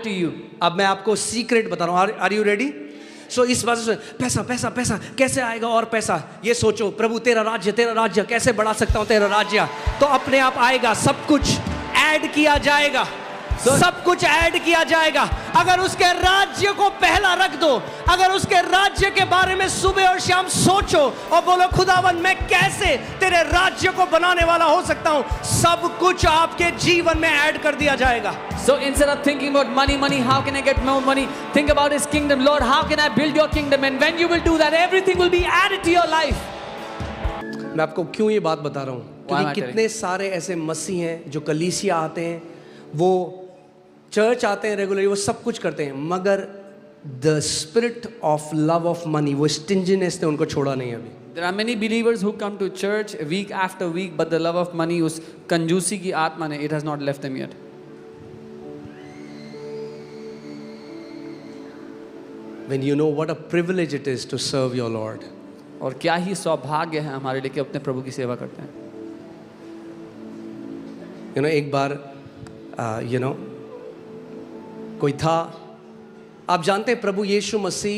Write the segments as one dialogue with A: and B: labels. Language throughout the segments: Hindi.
A: to you.
B: अब मैं आपको सीक्रेट बता रहा हूँ. Are you ready? सो इस बात से पैसा पैसा पैसा कैसे आएगा और पैसा, ये सोचो प्रभु तेरा राज्य कैसे बढ़ा सकता हूँ तेरा राज्य, तो अपने आप आएगा. सब कुछ ऐड किया जाएगा, सब कुछ ऐड किया जाएगा. अगर उसके राज्य को पहला रख दो, अगर उसके राज्य के बारे में सुबह और शाम सोचो और बोलो खुदावन मैं कैसे तेरे राज्य को बनाने वाला हो सकता हूं, सब कुछ आपके जीवन में ऐड कर दिया जाएगा.
A: So instead of thinking about money, how can I get more money? Think about His kingdom. Lord, how can I build your kingdom? And when you will do that, everything will be added to your life.
B: मैं आपको क्यों ये बात बता रहा हूँ, क्योंकि कितने सारे ऐसे मसीह हैं जो कलीसिया आते हैं, वो चर्च आते हैं रेगुलरली, वो सब कुछ करते हैं, मगर the spirit of love of money, वो स्टिंजीनेस ने उनको छोड़ा नहीं अभी.
A: There are many believers who come to church week after week, but the love of money, उस कंजूसी की आत्मा ने, it has not left them yet.
B: When you know what a privilege it is to serve your Lord.
A: और क्या ही सौभाग्य है हमारे लिए कि अपने प्रभु की सेवा करते हैं.
B: You know, एक बार कोई था, आप जानते हैं प्रभु यीशु मसीह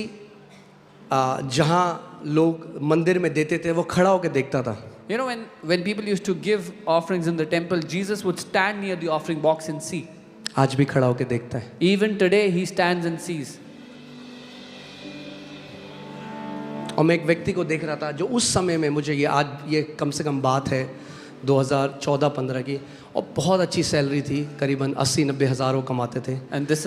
B: जहाँ लोग मंदिर में देते थे वो खड़ा होकर देखता था.
A: You know, when people used to give offerings in the temple, Jesus would stand near the offering box and see.
B: आज भी खड़ा होकर देखता है.
A: Even today he stands and sees.
B: और मैं एक व्यक्ति को देख रहा था जो उस समय में, मुझे ये कम से कम बात है 2014-15 की, और बहुत अच्छी सैलरी थी, करीबन 80-90 हज़ार वो कमाते थे.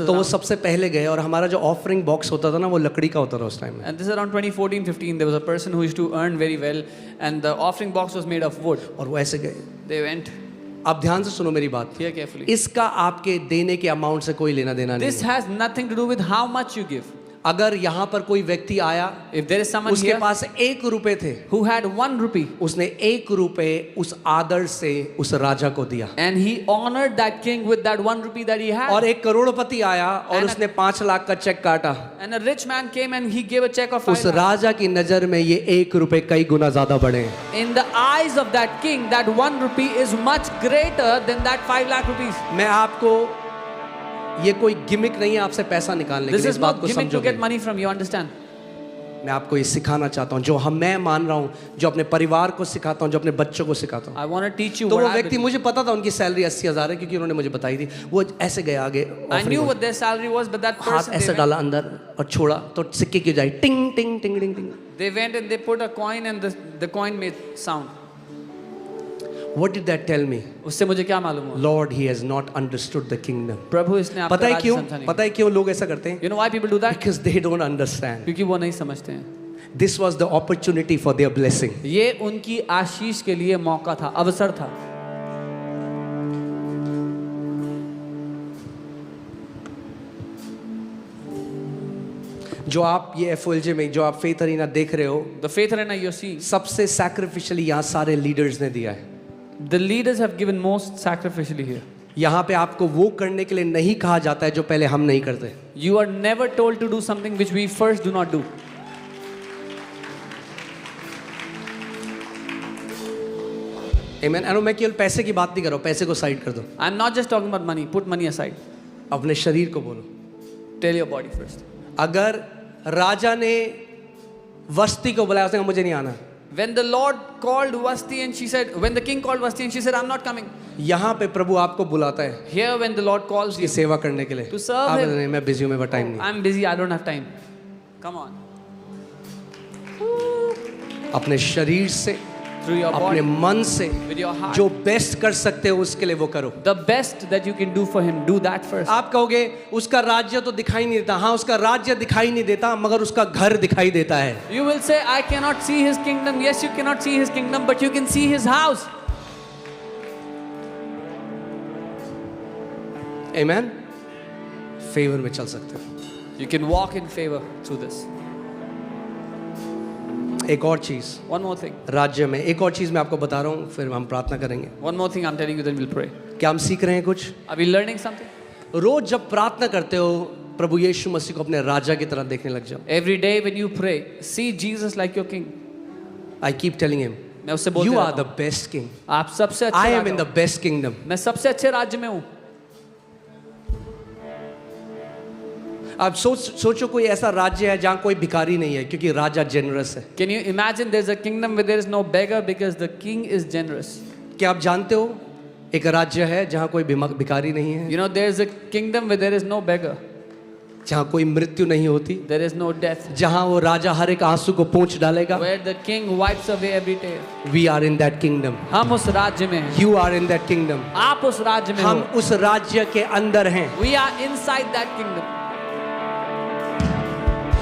B: तो वो सबसे पहले गए, और हमारा जो ऑफरिंग बॉक्स होता था ना वो लकड़ी का होता था उस टाइम में.
A: And this is around 2014-15. There was a person who used to earn very well, and the offering box was made of wood.
B: और वो ऐसे गए.
A: They went.
B: आप ध्यान से सुनो मेरी बात.
A: Hear carefully.
B: इसका आपके देने के अमाउंट से कोई लेना देना नहीं.
A: This has nothing to do with how much you give.
B: अगर यहाँ पर कोई व्यक्ति आया,
A: if there is someone
B: उसके
A: here
B: पास 1 रुपए थे,
A: who had 1 rupee,
B: उसने 1 रुपए उस आदर से उस राजा को दिया,
A: and he honored that king with that 1 rupee that he had.
B: और एक करोड़पति आया और उसने 5 लाख का चेक काटा,
A: and a rich man came and he gave a check of 5
B: उस राजा की नजर में ये 1 रुपए कई गुना ज्यादा बढ़े.
A: In the eyes of that king, that 1 rupee is much greater than that 5 lakh rupees.
B: मैं आपको, ये कोई गिमिक नहीं है आपसे पैसा निकालने के लिए, इस बात को समझो.
A: To get money from you, understand?
B: मैं आपको ये सिखाना चाहता हूँ, जो मैं मान रहा हूँ, जो अपने परिवार को सिखाता हूँ, जो अपने बच्चों को सिखाता हूँ.
A: I want to teach you.
B: तो वो व्यक्ति, मुझे पता था उनकी सैलरी 80,000 है, क्योंकि उन्होंने मुझे बताई थी. वो ऐसे गया आगे,
A: I knew what their salary was, but that person,
B: हाथ ऐसे डाला अंदर और छोड़ा तो सिक्के की जाए टिंग टिंग टिंग टिंग टिंग.
A: They went and they put a coin and the coin made sound.
B: What did that tell me?
A: उससे मुझे क्या मालूम हुआ?
B: Lord, he has not understood the kingdom.
A: प्रभु इसने आपका
B: पता है
A: राज्य
B: क्यों?
A: समझा नहीं.
B: पता है क्यों लोग ऐसा करते हैं?
A: You know why people do that?
B: Because they don't understand.
A: क्योंकि वो नहीं समझते हैं.
B: This was the opportunity for their blessing.
A: ये उनकी आशीष के लिए मौका था, अवसर था.
B: जो आप ये FOLJ में, जो आप फेथ अरीना देख रहे हो,
A: The faith arena you see,
B: सबसे सैक्रिफिशियली यहाँ सारे लीडर्स ने दिया है.
A: the leaders have given most sacrificially here.
B: यहाँ पे आपको वो करने के लिए नहीं कहा जाता है जो पहले हम नहीं करते.
A: You are never told to do something which we first do not do.
B: Amen. मैं केवल पैसे की बात नहीं कर रहा हूँ, पैसे को साइड कर दो.
A: I'm not just talking about money. Put money aside.
B: अपने शरीर को बोलो.
A: Tell your body first.
B: अगर राजा ने वस्ती को बुलाया, उसने कहा मुझे नहीं आना.
A: When the Lord called Vasti and she said, when the king called Vasti and she said, I'm not coming.
B: यहाँ पे प्रभु आपको बुलाता है
A: Here when the Lord calls
B: ये
A: you,
B: सेवा करने के लिए.
A: To serve
B: आप
A: him.
B: नहीं, मैं बिजी हूँ, मेरे पास टाइम नहीं.
A: I'm busy, I don't have time. Come on.
B: अपने शरीर से,
A: Through your
B: अपने
A: body,
B: मन से
A: with your heart,
B: जो बेस्ट कर सकते हो उसके लिए वो करो.
A: the best that you can do for him, do that first.
B: आप कहोगे उसका राज्य तो दिखाई नहीं देता. हाँ, उसका राज्य दिखाई नहीं देता, मगर उसका घर दिखाई देता है.
A: You will say, I cannot see his kingdom. Yes, you cannot see his kingdom, but you can see his house.
B: Amen. Favour में चल सकते हो.
A: You can walk in favor through this.
B: एक और चीज,
A: One more thing.
B: राज्य में एक और चीज मैं आपको बता रहा हूँ, फिर हम प्रार्थना करेंगे.
A: One more thing I'm telling you, then we'll pray.
B: क्या हम सीख रहे हैं कुछ?
A: Are we learning something?
B: रोज जब प्रार्थना करते हो, प्रभु यीशु मसीह को अपने राजा की तरह देखने लग जाओ.
A: Every day when you pray, see Jesus like your king.
B: I keep telling him,
A: मैं उससे बोलते
B: you are
A: रहता
B: the
A: हूँ,
B: best king.
A: आप सबसे अच्छे
B: I am
A: राजा
B: in
A: हो.
B: the best kingdom.
A: मैं सबसे अच्छे राज्य में हूँ.
B: अब सोचो कोई ऐसा राज्य है जहाँ कोई भिखारी नहीं है क्योंकि राजा जेनरस है।
A: Can you imagine there's a kingdom where there is no beggar because the king is generous?
B: क्या आप जानते हो एक राज्य है जहाँ कोई भिखारी नहीं है,
A: You know, there's a kingdom where there is no beggar.
B: जहाँ कोई मृत्यु नहीं होती,
A: There is no death.
B: जहाँ वो राजा हर एक आंसू को पोंछ डालेगा।
A: Where the king wipes away every tear.
B: We are in that kingdom.
A: हम उस राज्य में हैं।
B: You are in that kingdom.
A: आप उस राज्य में
B: हम
A: हो।
B: उस राज्य के अंदर हैं।
A: We are inside that kingdom.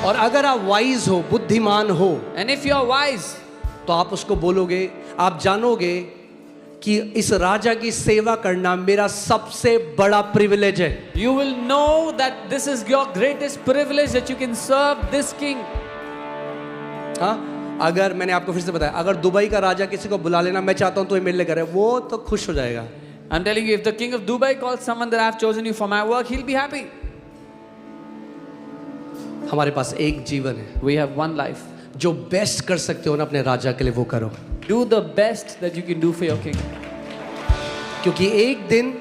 B: और अगर आप वाइज हो, बुद्धिमान हो,
A: And if you are wise,
B: तो आप उसको बोलोगे, आप जानोगे कि इस राजा की सेवा करना मेरा सबसे बड़ा प्रिविलेज है।
A: you will know that this is your greatest privilege that you can serve this king.
B: हाँ, अगर मैंने आपको फिर से बताया, अगर दुबई का राजा किसी को बुला लेना, मैं चाहता हूँ तो मिलने करे, वो तो खुश हो जाएगा।
A: I'm telling you, if the king of Dubai calls someone that I have chosen you for my work, he'll be happy.
B: हमारे पास एक जीवन है,
A: We have one life.
B: जो बेस्ट कर सकते हो ना अपने राजा के लिए वो करो,
A: Do the best that you can do for your king.
B: क्योंकि एक दिन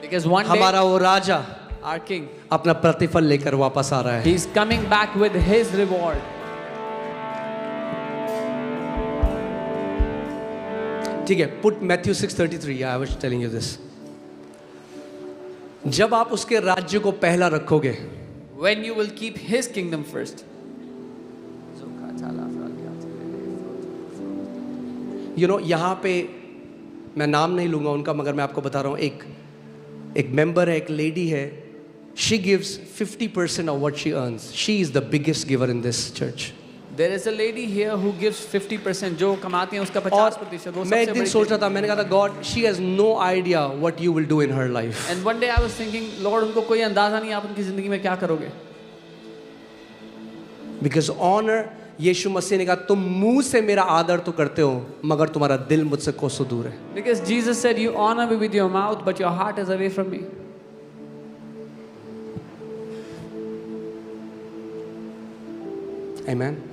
A: Because one day,
B: हमारा वो राजा
A: our king,
B: अपना प्रतिफल लेकर वापस आ रहा है।
A: he's coming back with his reward.
B: ठीक है, put Matthew 6:33, I was telling you this. जब आप उसके राज्य को पहला रखोगे,
A: When you will keep his kingdom first.
B: यहाँ पे मैं नाम नहीं लूंगा उनका, मगर मैं आपको बता रहा हूँ, एक मेंबर है, एक लेडी है, she gives 50% of what she earns. She is the biggest giver in this church.
A: There is a lady here who gives 50%, जो कमाती है उसका 50%, वो
B: मैं एक
A: सबसे
B: दिन
A: बड़ी
B: सोच रहा था, मैंने कहा था, God she has no idea what you will do in her life.
A: And one day I was thinking, Lord, उनको कोई अंदाजा नहीं आप उनकी जिंदगी में क्या करोगे।
B: बिकॉज ऑनर, यीशु मसीह ने कहा, तुम मुंह से मेरा आदर तो करते हो मगर तुम्हारा दिल मुझसे कोसों दूर है।
A: Because Jesus said, you honor me with your mouth, but your heart is away from me.
B: आमीन।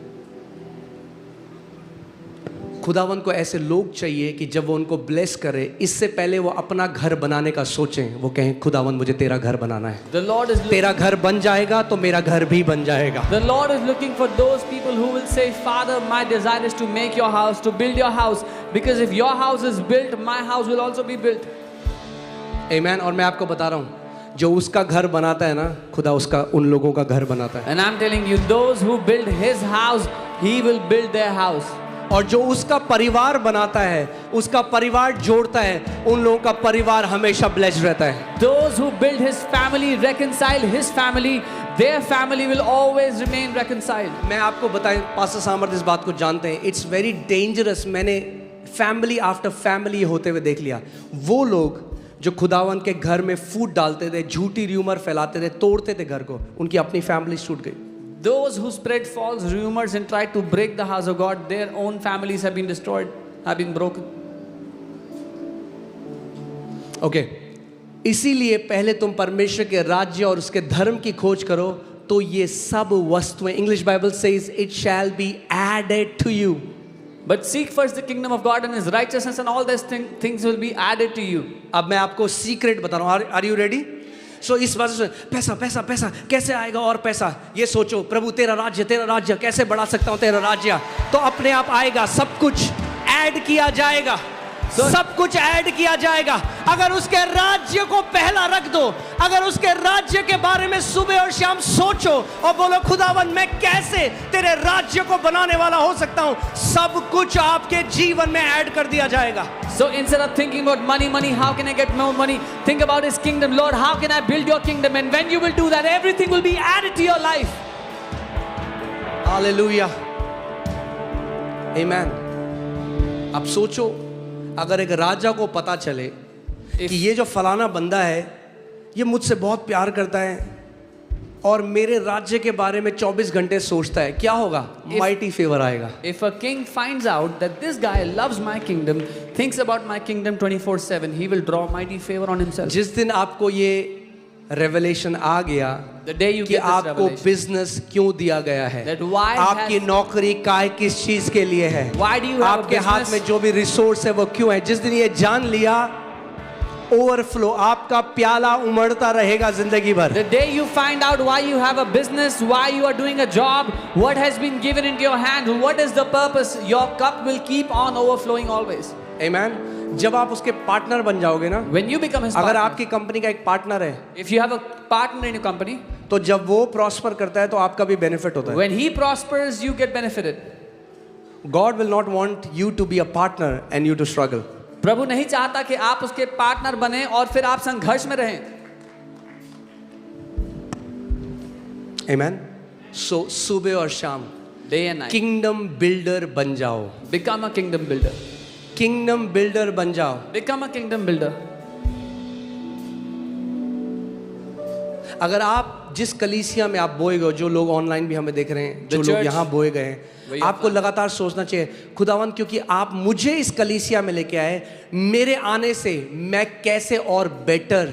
B: खुदावन को ऐसे लोग चाहिए कि जब वो उनको ब्लेस करे, इससे पहले वो अपना घर बनाने का सोचें, वो कहें, खुदावन मुझे तेरा घर बनाना है।
A: The Lord is
B: तेरा घर बन जाएगा तो मेरा घर भी बन जाएगा।
A: The Lord is looking for those people who will say, Father, my desire is to make your house, to build your house, because if your house is built, my house will also be built.
B: आमीन। और मैं आपको बता रहा हूँ, जो उसका घर बनाता है ना, खुदा उसका उन लोगों का घर बनाता है।
A: And I'm telling you, those who build his house, he will build their house.
B: और जो उसका परिवार बनाता है, उसका परिवार जोड़ता है, उन लोगों का परिवार हमेशा ब्लेस्ड रहता है।
A: Those who build his family, reconcile his family, their family will always remain reconciled.
B: मैं आपको बताएं, पास्टर सामर्थ इस बात को जानते हैं, इट्स वेरी डेंजरस। मैंने फैमिली आफ्टर फैमिली होते हुए देख लिया। वो लोग जो खुदावन के घर में फूट डालते थे, झूठी र्यूमर फैलाते थे, तोड़ते थे घर को, उनकी अपनी फैमिली टूट गई।
A: Those who spread false rumors and tried to break the house of God, their own families have been destroyed, have been broken.
B: Okay, इसीलिए पहले तुम परमेश्वर के राज्य और उसके धर्म की खोज करो, तो ये सब वस्तुएं, English Bible says, it shall be added to you.
A: But seek first the kingdom of God and his righteousness, and all these things will be added to you.
B: अब मैं आपको सीक्रेट बता रहा हूँ, आर यू रेडी? सो इस बात से, पैसा पैसा पैसा कैसे आएगा और पैसा, ये सोचो, प्रभु तेरा राज्य कैसे बढ़ा सकता हूँ तेरा राज्य, तो अपने आप आएगा, सब कुछ ऐड किया जाएगा, सब कुछ ऐड किया जाएगा। अगर उसके राज्य को पहला रख दो, अगर उसके राज्य के बारे में सुबह और शाम सोचो और बोलो, खुदावन मैं कैसे तेरे राज्य को बनाने वाला हो सकता हूँ, सब कुछ आपके जीवन में ऐड कर दिया जाएगा।
A: So instead of thinking about money, how can I get more money? Think about his kingdom. Lord, how can I build your kingdom? And when you will do that, everything will be added to your life.
B: Hallelujah. Amen. अब सोचो, अगर एक राजा को पता चले कि ये जो फलाना बंदा है, ये मुझसे बहुत प्यार करता है और मेरे राज्य के बारे में 24 घंटे सोचता है, क्या होगा? माइटी फेवर आएगा।
A: If a king finds out that this guy loves my kingdom, thinks about my kingdom 24/7, he will draw mighty favor on himself.
B: जिस दिन आपको ये रेवलेशन आ गया
A: The day you
B: कि
A: get this
B: आपको
A: revelation,
B: बिजनेस क्यों दिया गया है,
A: that why
B: आपकी नौकरी काय किस चीज के लिए है,
A: Why do you have a
B: आपके हाथ
A: business?
B: में जो भी रिसोर्स है वो क्यों है, जिस दिन ये जान लिया, ओवरफ्लो, आपका प्याला उमड़ता रहेगा जिंदगी भर।
A: The day you find out why you have a business, why you are doing a job, what has been given into your hand, what is the purpose, your cup will keep on overflowing always.
B: Amen. जब आप उसके पार्टनर बन जाओगे ना,
A: When you become his
B: अगर
A: partner,
B: आपकी कंपनी का एक पार्टनर है,
A: if you have a partner in your company,
B: तो जब वो प्रॉस्पर करता है तो आपका भी बेनिफिट होता है।
A: when he prospers, you get benefited.
B: God will not want you to be a partner and you to struggle.
A: प्रभु नहीं चाहता कि आप उसके पार्टनर बने और फिर आप संघर्ष में रहें।
B: Amen. So सुबह और शाम
A: Day and night.
B: Kingdom builder बन जाओ,
A: Become a kingdom builder.
B: Kingdom builder बन जाओ।
A: Become a kingdom builder.
B: अगर आप जिस कलीसिया में आप बोए गए हो, जो लोग ऑनलाइन भी हमें देख रहे हैं, जो लोग यहाँ बोए गए हैं, आपको लगातार सोचना चाहिए, खुदावन क्योंकि आप मुझे इस कलीसिया में लेके आए, मेरे आने से मैं कैसे और बेटर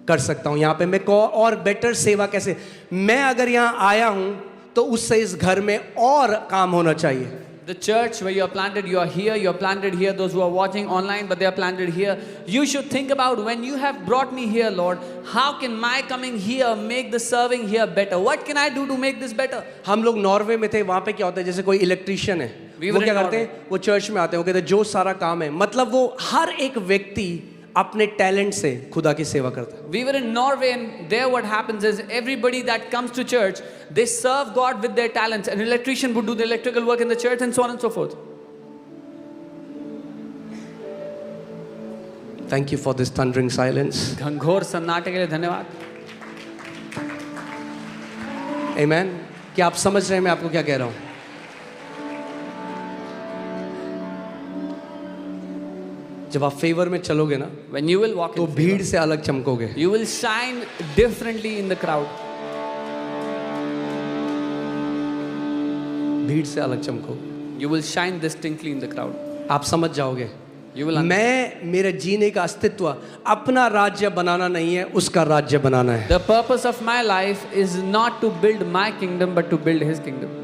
B: कर सकता हूँ यहाँ पे, मैं और बेटर सेवा कैसे, मैं अगर यहाँ आया हूँ तो उससे इस घर में और काम होना चाहिए।
A: The church where you are planted, you are here, you are planted here. Those who are watching online, but they are planted here. You should think about when you have brought me here, Lord, how can my coming here make the serving here better? What can I do to make this better?
B: हम लोग नॉर्वे में थे, वहाँ पे क्या होता है, जैसे कोई इलेक्ट्रिशियन है, वो क्या करते हैं, वो चर्च में आते हैं, वो कहते हैं जो सारा काम है, मतलब वो हर एक व्यक्ति अपने टैलेंट से खुदा की सेवा करता है।
A: We were in Norway, and there what happens is everybody that comes to church, they serve God with their talents. An electrician would do the electrical work in the church and so on and so forth.
B: Thank you for this thundering silence.
A: घंघोर सन्नाटे के लिए धन्यवाद।
B: Amen. क्या आप समझ रहे हैं मैं आपको क्या कह रहा हूँ? जब आप फेवर में चलोगे ना,
A: When you will walk
B: तो
A: in
B: भीड़
A: favor,
B: से अलग चमकोगे।
A: you will shine differently in the crowd.
B: भीड़ से अलग चमकोगे,
A: You will shine distinctly in the crowd.
B: आप समझ जाओगे।
A: You will understand.
B: मैं मेरे जीने का अस्तित्व अपना राज्य बनाना नहीं है, उसका राज्य बनाना है।
A: The purpose of my life is not to build my kingdom, but to build His kingdom.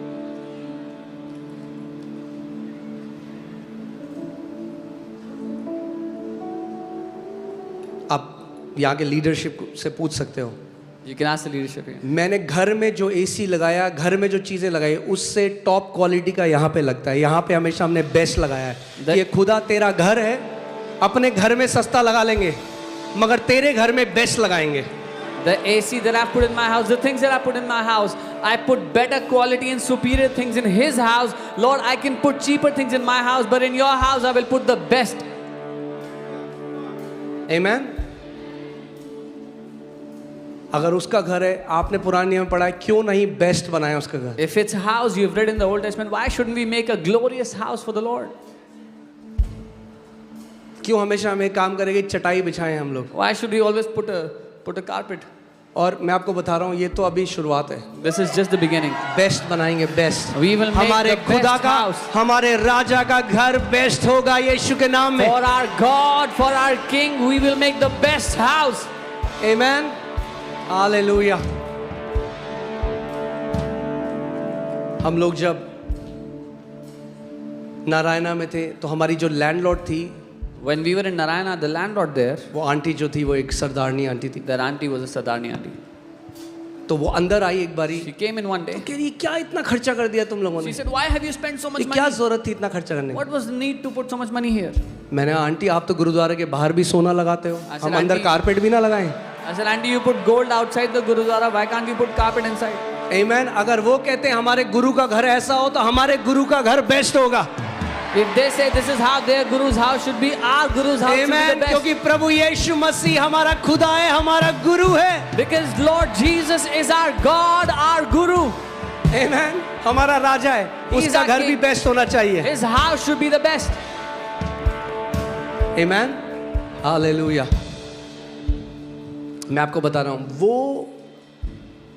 B: आप यहाँ के लीडरशिप से पूछ सकते हो,
A: You can ask the leadership here.
B: मैंने घर में जो एसी लगाया, घर में जो चीज़ें लगाई, उससे टॉप क्वालिटी का यहाँ पे लगता है। यहाँ पे हमेशा हमने बेस्ट लगाया है। ये खुदा तेरा घर है, अपने घर में सस्ता लगा लेंगे, मगर तेरे घर में बेस्ट लगाएंगे।
A: The AC that I put in my house, the things that I put in my house, I put better quality and superior things in His house. Lord, I can put cheaper things in my house, but in your house I will put the best.
B: Amen. अगर उसका घर है, आपने पुराने नियम में पढ़ा है, क्यों नहीं बेस्ट बनाया उसका घर?
A: If it's a house you've read in the Old Testament, why shouldn't we make a glorious house for the Lord?
B: क्यों हमेशा हमें काम करेंगे चटाई बिछाएं हम लोग?
A: Why should we always put a carpet?
B: और मैं आपको बता रहा हूँ, ये तो अभी शुरुआत है।
A: This is just the beginning.
B: Best बनाएंगे, बेस्ट।
A: We will make
B: हमारे
A: the best
B: खुदा का,
A: house.
B: हमारे राजा का घर बेस्ट होगा यीशु के नाम में।
A: For our God, for our King, we will make the best house.
B: Amen. Hallelujah. हम लोग जब नारायणा में थे तो हमारी जो लैंडलॉर्ड थी,
A: When we were in Narayana, the landlord there,
B: वो आंटी जो थी, वो एक सरदारनी आंटी थी।
A: their auntie was a Sardarni auntie.
B: तो वो अंदर आई एक बारी,
A: She came in one day.
B: कह रही क्या इतना खर्चा कर दिया तुम लोगों
A: She
B: ने?
A: said, "Why have you spent so much
B: ये क्या
A: money?
B: जरूरत थी इतना खर्चा करने की?
A: What was the need to put so much money here?"
B: मैंने आंटी आप तो गुरुद्वारे के बाहर भी सोना लगाते हो,
A: अच्छा,
B: हम अंदर
A: आंटी-
B: कारपेट भी ना लगाएं?
A: I said, "Auntie, you put gold outside the Gurudwara. Why can't you put carpet inside?"
B: Amen. अगर वो कहते हैं हमारे गुरु का घर ऐसा हो तो हमारे गुरु का घर बेस्ट होगा।
A: If they say this is how their Guru's house should be, our Guru's house should be
B: Amen.
A: the best.
B: क्योंकि प्रभु यीशु मसीह हमारा खुदा है, हमारा गुरु है।
A: Because Lord Jesus is our God, our Guru.
B: Amen. हमारा राजा है,
A: He is
B: उसका
A: our
B: घर
A: king.
B: भी बेस्ट होना चाहिए।
A: His house should be the best.
B: Amen. Hallelujah. मैं आपको बता रहा हूँ, वो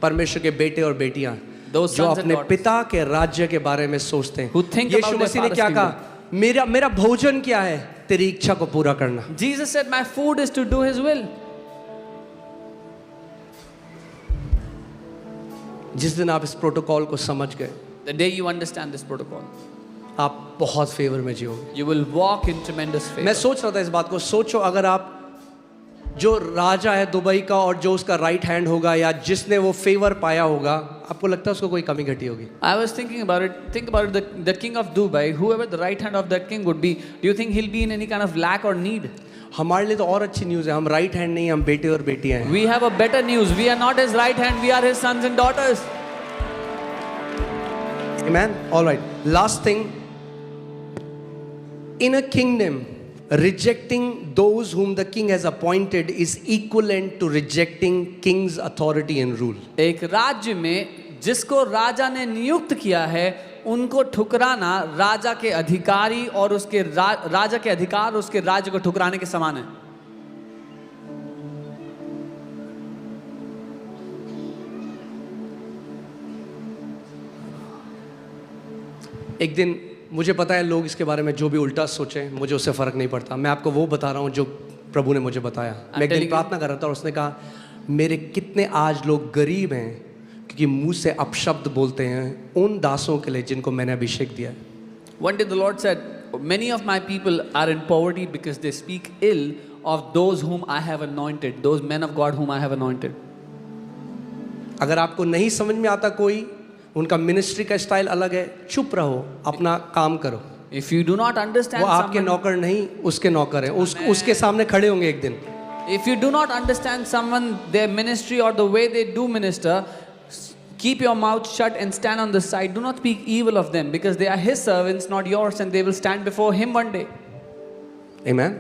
B: परमेश्वर के बेटे और बेटियां
A: Those
B: जो
A: sons and
B: अपने
A: daughters
B: पिता के राज्य के बारे में सोचते हैं।
A: who think
B: Yeshu
A: about their
B: मसीह ने
A: father's
B: क्या
A: kingdom.
B: कहा? मेरा भोजन क्या है? तेरी इच्छा को पूरा करना।
A: Jesus said, "My food is to do His will."
B: जिस दिन आप इस प्रोटोकॉल को समझ गए,
A: The day you understand this protocol,
B: आप बहुत फेवर में जियोगे।
A: you will walk in tremendous
B: मैं
A: favor.
B: सोच रहा था इस बात को, सोचो अगर आप जो राजा है दुबई का और जो उसका राइट हैंड होगा या जिसने वो फेवर पाया होगा, आपको लगता है उसको कोई कमी घटी होगी?
A: I was thinking about it. Think about it. The king of Dubai, whoever the right hand of that king would be, do you think he'll be in any kind of lack or need?
B: हमारे लिए तो और अच्छी न्यूज़ है, हम राइट हैंड नहीं, हम बेटे और बेटियां हैं.
A: We have a better news. We are not his right hand, we are his sons and daughters.
B: Amen. All right. Last thing. In a kingdom, rejecting those whom the king has appointed is equivalent to rejecting king's authority and rule.
A: एक राज्य में जिसको राजा ने नियुक्त किया है, उनको ठुकराना राजा के अधिकारी और उसके राजा के अधिकार उसके राज्य को ठुकराने के समान है.
B: एक दिन मुझे पता है लोग इसके बारे में जो भी उल्टा सोचें, मुझे उससे फ़र्क नहीं पड़ता. मैं आपको वो बता रहा हूँ जो प्रभु ने मुझे बताया. मैं एक दिन प्रार्थना कर रहा था और उसने कहा मेरे कितने आज लोग गरीब हैं क्योंकि मुंह से अपशब्द बोलते हैं उन दासों के लिए जिनको मैंने अभिषेक दिया है.
A: One day the Lord said, many of my people are in poverty because they speak ill of those whom I have anointed, those men of God whom I have anointed.
B: अगर आपको नहीं समझ में आता कोई, उनका मिनिस्ट्री का स्टाइल अलग है, चुप रहो, अपना काम करो.
A: If you do not understand
B: वो आपके
A: someone,
B: नौकर नहीं, उसके नौकर हैं. उसके सामने खड़े होंगे एक दिन.
A: if you do not understand someone, their ministry or the way they do minister, keep your mouth shut and stand on the side. Do not speak evil of them because they are his servants, not yours, and they will stand before him one day.
B: Amen.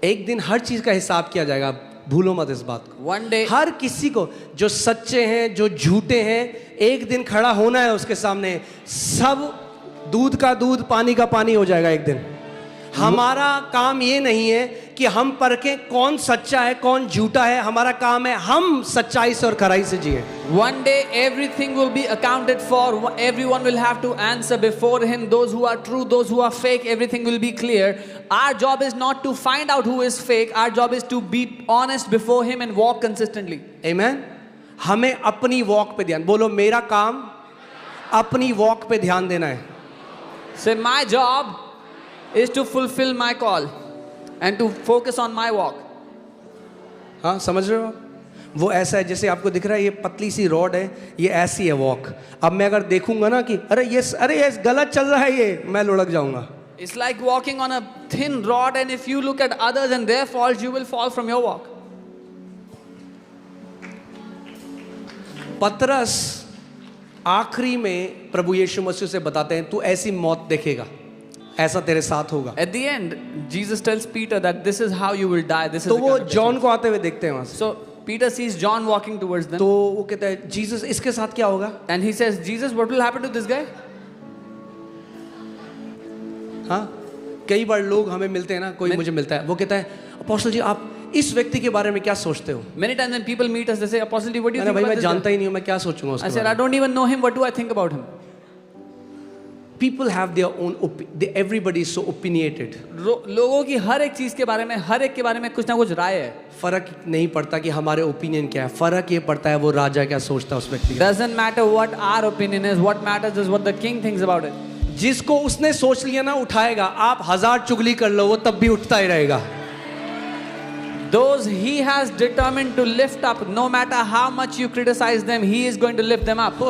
B: एक दिन हर चीज का हिसाब किया जाएगा, भूलो मत इस बात को.
A: One day,
B: हर किसी को, जो सच्चे हैं जो झूठे हैं, एक दिन खड़ा होना है उसके सामने. सब दूध का दूध पानी का पानी हो जाएगा एक दिन. हमारा काम ये नहीं है कि हम परखें कौन सच्चा है कौन झूठा है. हमारा काम है हम सच्चाई से और खराई से जिए.
A: one day everything will be accounted for. Everyone will have to answer before him. Those who are true, those who are fake, everything will be clear. Our job is not to find out who is fake. Our job is to be honest before him and walk consistently.
B: Amen. हमें अपनी वॉक पे ध्यान, बोलो मेरा काम अपनी वॉक पे ध्यान देना है.
A: Say, my job is to fulfill my call and to focus on my walk.
B: हाँ, समझ रहे हो? वो ऐसा है जैसे आपको दिख रहा है ये पतली सी रॉड है, ये ऐसी है वॉक. अब मैं अगर देखूंगा ना कि अरे ये गलत चल रहा है, ये मैं लुढ़क जाऊंगा.
A: It's like walking on a thin rod, and if you look at others and their faults, you will fall from your walk.
B: पतरस आखिरी में प्रभु यीशु मसीह से बताते हैं तू ऐसी मौत देखेगा, ऐसा तेरे साथ होगा.
A: At the end, Jesus tells Peter that this is how you will die. This is
B: तो
A: the
B: वो
A: kind of death.
B: जॉन को आते हुए देखते हैं वहां से.
A: So Peter sees John walking towards them,
B: तो वो कहता है जीसस इसके साथ क्या होगा.
A: and he says, Jesus, what will happen to this guy?
B: हाँ, कई बार लोग हमें मिलते हैं ना, कोई मुझे मिलता है, वो कहता है अपोस्टल जी आप इस व्यक्ति के बारे में क्या सोचते हो.
A: Many times when people meet us, they say, Apostle, what do you
B: मैंने
A: think
B: भाई
A: about
B: मैं
A: this
B: जानता
A: guy?
B: ही नहीं हूँ, मैं क्या सोचूंगा
A: I
B: उसके
A: said,
B: बारे
A: I
B: में.
A: don't even know him. What do I think about him?
B: People have their own everybody is so opinionated.
A: लोगों की हर एक चीज के बारे में, हर एक के बारे में कुछ ना कुछ राय है.
B: फर्क नहीं पड़ता कि हमारे ओपिनियन क्या है, फर्क ये पड़ता है वो राजा क्या सोचता है उस व्यक्ति का.
A: Doesn't matter what our opinion is. What matters is what the king thinks about it.
B: जिसको उसने सोच लिया ना उठाएगा, आप 1000 चुगली कर लो वो तब भी उठता ही रहेगा.
A: Those he has determined to lift up, no matter how much you criticize them, he is going to lift them up.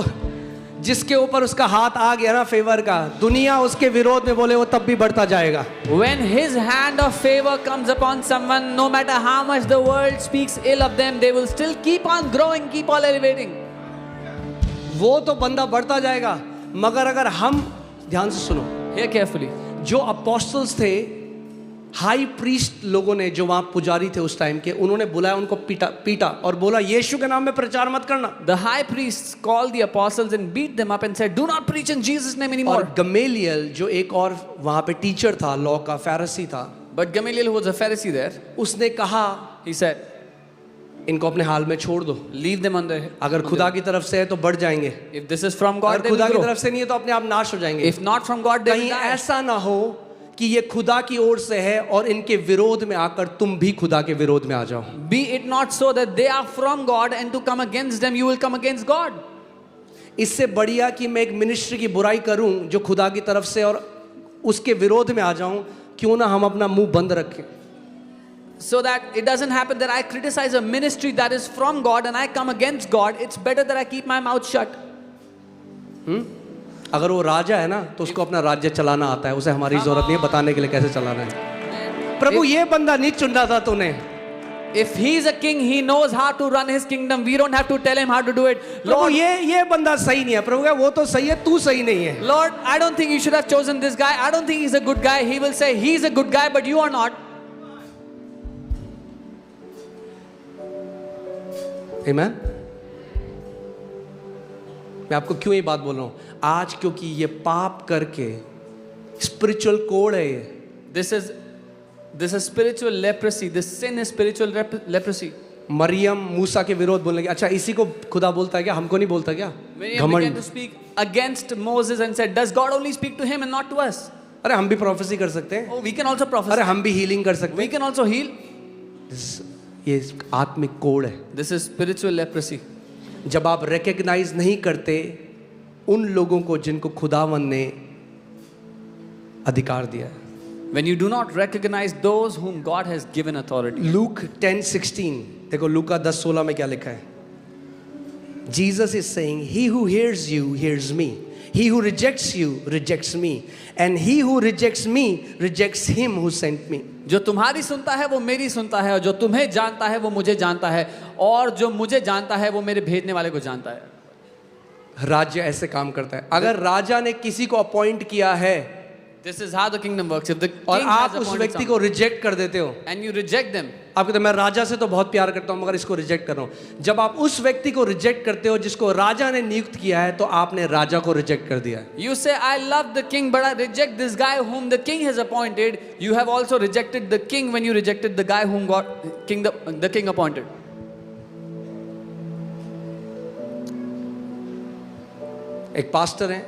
B: जिसके ऊपर उसका हाथ आ गया ना फेवर का, दुनिया उसके विरोध में बोले वो तब भी बढ़ता जाएगा.
A: When his hand of favor comes upon someone, no matter how much the world speaks ill of them, they will still keep on growing, keep on elevating.
B: वो तो बंदा बढ़ता जाएगा, मगर अगर हम ध्यान से सुनो,
A: Hear carefully.
B: जो अपोस्टल्स थे, हाई प्रीस्ट लोगों ने जो वहां पुजारी थे उस टाइम के, उन्होंने बुलाया उनको पीटा और बोला यीशु के नाम में प्रचार मत करना.
A: The high priests called the apostles and beat them up and said, do not preach in Jesus' name anymore.
B: और गमेलियल जो एक और वहां पे टीचर था, लॉ का फैरिसी था,
A: But Gamaliel, who was a Pharisee there,
B: उसने कहा
A: he said,
B: इनको अपने हाल में छोड़ दो.
A: leave them on their.
B: अगर खुदा की तरफ से है तो बढ़ जाएंगे,
A: If this is from God,
B: अगर
A: they will
B: खुदा की
A: grow.
B: तरफ से नहीं है तो अपने आप नाश हो जाएंगे.
A: If not from God, they will
B: कहीं
A: die.
B: ऐसा ना हो कि ये खुदा की ओर से है और इनके विरोध में आकर तुम भी खुदा के विरोध में आ जाओ.
A: Be it not so that they are from God, and to come against them, you will come against God.
B: इससे बढ़िया कि मैं एक मिनिस्ट्री की बुराई करूं जो खुदा की तरफ से और उसके विरोध में आ जाऊं, क्यों ना हम अपना मुंह बंद रखें.
A: so that it doesn't happen that I criticize a ministry that is from God and I come against God, it's better that I keep my mouth shut.
B: अगर वो राजा है ना तो उसको अपना राज्य चलाना आता है, उसे हमारी जरूरत नहीं है बताने के लिए कैसे चलाना है. प्रभु ये बंदा नहीं चुन रहा था तूने.
A: If he's a king, he knows how to run his kingdom. We don't have to tell him how to do it.
B: प्रभु ये बंदा सही नहीं है. प्रभु क्या वो तो सही है, तू सही नहीं है.
A: Lord, I don't think you should have chosen this guy. I don't think he's a good guy. He will say he's a good guy, but you are not.
B: Amen. मैं आपको क्यों ये बात बोल रहा हूं आज, क्योंकि ये पाप करके स्पिरिचुअल कोड है ये.
A: This is spiritual leprosy. This sin is spiritual leprosy.
B: Maryam मूसा के विरोध बोलने लगी. अच्छा इसी को खुदा बोलता है क्या, हमको नहीं बोलता क्या?
A: Miriam began to speak against Moses and said, does God only speak to him and not to us?
B: अरे हम भी प्रोफेसी कर सकते हैं.
A: Oh, we can also prophesy.
B: अरे हम भी हीलिंग कर सकते
A: We
B: हैं.
A: can also heal.
B: ये आत्मिक कोड है.
A: This is spiritual leprosy.
B: जब आप रिकॉग्नाइज नहीं करते उन लोगों को जिनको खुदावन ने अधिकार दिया है.
A: When you do not recognize those whom God has given authority.
B: Look 10:16 देखो लूका 10:16 में क्या लिखा है. Jesus is saying, he who hears you hears me, he who rejects you rejects me, and he who rejects me rejects him who sent me.
A: जो तुम्हारी सुनता है वो मेरी सुनता है, और जो तुम्हें जानता है वो मुझे जानता है, और जो मुझे जानता है वो मेरे भेजने वाले को जानता है.
B: राज्य ऐसे काम करता है. अगर राजा ने किसी को अपॉइंट किया है
A: This is how the kingdom works. If the
B: और
A: king
B: आप
A: has
B: उस
A: appointed
B: व्यक्ति
A: someone
B: को रिजेक्ट कर देते हो,
A: and you reject them,
B: आप कहते हैं मैं राजा से तो बहुत प्यार करता हूं मगर इसको रिजेक्ट कर रहा हूं. जब आप उस व्यक्ति को रिजेक्ट करते हो जिसको राजा ने नियुक्त किया है, तो आपने राजा को रिजेक्ट कर दिया है.
A: you say I love the king but I reject this guy whom the king has appointed. You have also rejected the king when you rejected the guy whom the king appointed.
B: एक पास्टर है,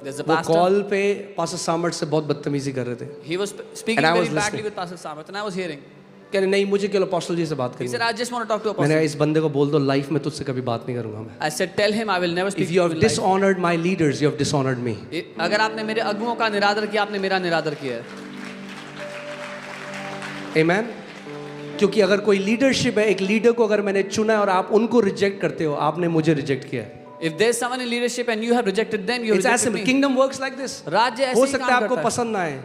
A: There's a
B: वो
A: pastor.
B: कॉल पे पास्टर सामर्थ से बहुत बदतमीजी कर रहे थे.
A: He was speaking
B: And I
A: very
B: was
A: badly
B: listening.
A: with Pastor Samarth, and I was hearing.
B: कह रहे नहीं मुझे केवल अपोस्टल जी से बात
A: He
B: करनी
A: said,
B: है.
A: I just want to talk to
B: मैंने
A: apostle.
B: कहा इस बंदे को बोल दो लाइफ में तुझसे कभी बात नहीं करूंगा मैं.
A: I said, tell him I will never speak
B: If
A: to
B: you
A: him
B: have
A: in life.
B: dishonored my leaders, you have dishonored me.
A: अगर आपने मेरे अगुओं का निरादर किया, आपने मेरा निरादर किया है.
B: Amen. क्योंकि अगर कोई लीडरशिप है, एक लीडर को अगर मैंने चुना है और आप उनको रिजेक्ट करते हो, आपने मुझे रिजेक्ट किया है.
A: If there's someone in leadership and you have rejected them, you
B: It's as
A: rejected
B: simple.
A: me.
B: Kingdom works like this.
A: राज्य ऐसे
B: हो
A: ही
B: सकता है
A: काम
B: आपको
A: करता है.
B: पसंद ना आए,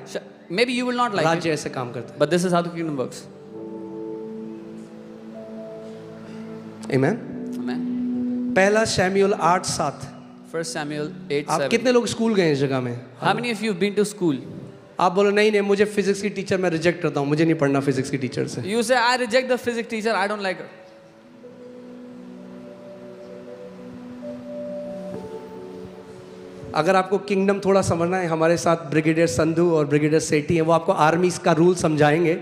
A: Maybe you will not like it,
B: राज्य ऐसे काम करता
A: but this is how the kingdom works.
B: है. Amen.
A: Amen.
B: पहला शमूएल 8:7.
A: 1 Samuel
B: आप
A: 8:7.
B: कितने लोग स्कूल गए इस जगह में?
A: How many of you have been to school?
B: आप बोलो नहीं नहीं मुझे फिजिक्स की टीचर मैं रिजेक्ट करता हूँ, मुझे नहीं पढ़ना फिजिक्स की टीचर से.
A: You say, I reject the physics teacher, I don't like her.
B: अगर आपको किंगडम थोड़ा समझना है, हमारे साथ ब्रिगेडियर संधू और ब्रिगेडियर सेठी हैं, वो आपको आर्मी का रूल समझाएंगे.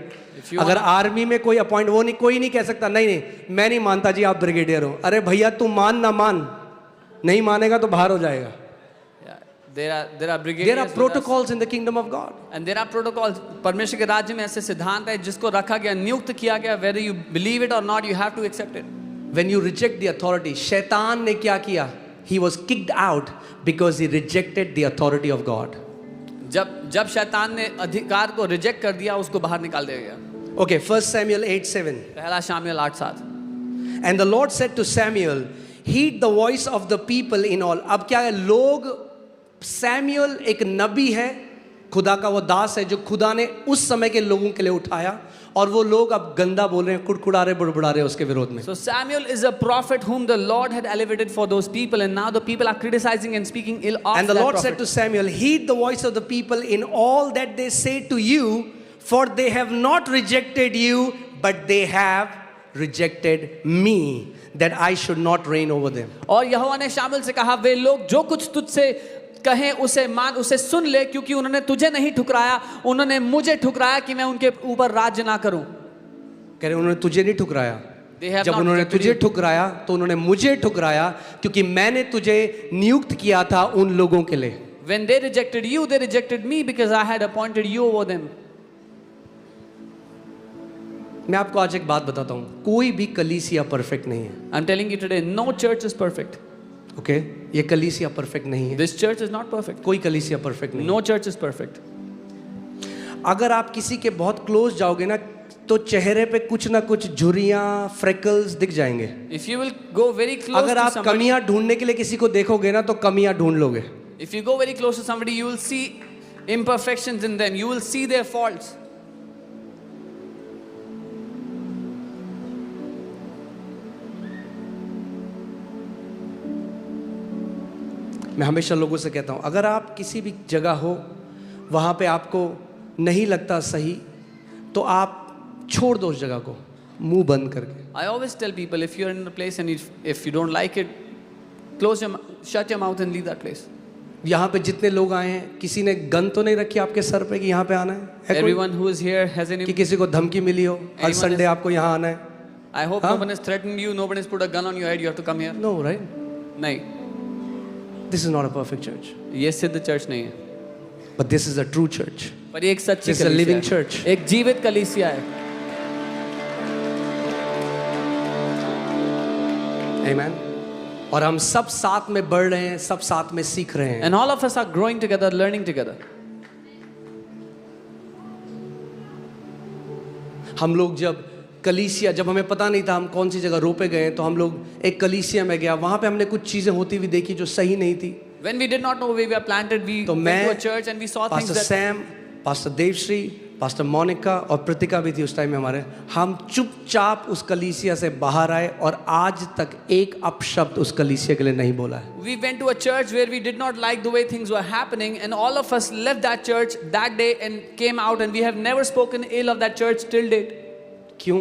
B: अगर आर्मी में कोई अपॉइंट वो नहीं, कोई नहीं कह सकता नहीं नहीं मैं नहीं मानता जी आप ब्रिगेडियर हो. अरे भैया तू मान ना मान, नहीं मानेगा तो बाहर हो जाएगा.
A: There are
B: There are
A: brigadiers with us.
B: protocols in the kingdom of God.
A: And there are protocols. परमेश्वर के राज्य में ऐसे सिद्धांत है जिसको रखा गया, नियुक्त किया गया. Whether you believe it or not, you have to accept it.
B: When you reject the authority, शैतान ने क्या किया? He was kicked out because he rejected the authority of God.
A: जब शैतान ने अधिकार को रिजेक्ट कर दिया, उसको बाहर निकाल दिया गया.
B: Okay, 1 Samuel 8:7.
A: पहला Samuel 8:7.
B: And the Lord said to Samuel, heed the voice of the people in all. अब क्या है, लोग सैमुअल एक नबी है, खुदा का वो दास है जो खुदा ने उस समय के लोगों के लिए उठाया, और वो लोग अब गंदा बोल रहे हैं, कुड़कुड़ा रहे, बुड़बुड़ा रहे उसके विरोध में.
A: So Samuel is a prophet whom the Lord had elevated for those people, and now the people are criticizing and speaking ill of
B: And the
A: that
B: Lord
A: prophet.
B: said to Samuel, heed the voice of the people in all that they say to you, for they have not rejected you, but they have rejected me, that I should not reign over them.
A: और यहोवा ने शामुएल से कहा, वे लोग जो कुछ तुझसे कहें उसे मान, उसे सुन ले, क्योंकि उन्होंने तुझे नहीं ठुकराया, उन्होंने मुझे ठुकराया कि मैं उनके ऊपर राज्य ना करूं.
B: कह रहे उन्होंने तुझे नहीं ठुकराया.
A: They have
B: जब
A: not
B: उन्होंने
A: rejected
B: तुझे
A: you.
B: ठुकराया तो उन्होंने मुझे ठुकराया, क्योंकि मैंने तुझे नियुक्त किया था उन लोगों के लिए.
A: When they rejected you, they rejected me because I had appointed you over them.
B: मैं आपको आज एक बात बताता हूं, कोई भी कलीसिया परफेक्ट नहीं है.
A: I'm telling you today, no church is perfect.
B: Okay, ये कलीसिया परफेक्ट नहीं है.
A: This church is not perfect.
B: कोई कलीसिया परफेक्ट नहीं.
A: No church is perfect.
B: अगर आप किसी के बहुत क्लोज जाओगे ना, तो चेहरे पे कुछ ना कुछ झुर्रियां, फ्रेकल्स दिख जाएंगे।
A: If you will go very close
B: अगर
A: to
B: आप
A: somebody,
B: कमियां ढूंढने के लिए किसी को देखोगे ना तो कमियां ढूंढ लोगे।
A: if you go very close to somebody, you will see imperfections in them. You will see their faults.
B: मैं हमेशा लोगों से कहता हूं, अगर आप किसी भी जगह हो वहां पे आपको नहीं लगता सही, तो आप छोड़ दो उस जगह को मुंह बंद करके।
A: I always tell people, if you're in a place and if you don't like it, shut your mouth and leave that place.
B: यहाँ पे जितने लोग आए हैं, किसी ने गन तो नहीं रखी आपके सर पे कि यहाँ पे आना है कोई?
A: Everyone who is here has any.
B: कि किसी को धमकी मिली हो हर
A: Anyone
B: संडे
A: is-
B: आपको यहाँ आना है?
A: I hope
B: Huh?
A: no one has threatened you. No one has put a gun on your head. You have to come here.
B: No, right?
A: नहीं,
B: This is not a perfect church,
A: ये सिद्ध चर्च नहीं है,
B: but this is a true church.
A: पर ये एक सच्ची
B: This is a
A: कलीसिया
B: living
A: है।
B: church.
A: एक जीवित कलीसिया है।
B: Amen. और हम सब साथ में बढ़ रहे हैं, सब साथ में सीख रहे हैं।
A: And all of us are growing together, learning together.
B: हम लोग जब कलीसिया, जब हमें पता नहीं था हम कौन सी जगह रोपे गए, तो हम लोग एक कलीसिया में गया, वहां पे हमने कुछ चीजें होती हुई देखी जो सही नहीं थी।
A: When we did not know where we were planted, we
B: तो
A: went
B: मैं,
A: to a church and we saw things
B: pastor
A: that
B: Sam, pastor Devshri, pastor Monica और प्रतिका भी थी उस टाइम में हमारे, हम चुपचाप उस कलीसिया से बाहर आए और आज तक एक अपशब्द उस कलीसिया के लिए नहीं बोला है।
A: we went to a church where we did not like the way things were happening, and all of us left that church that day and came out, and we have never spoken ill of that church till date.
B: क्यों?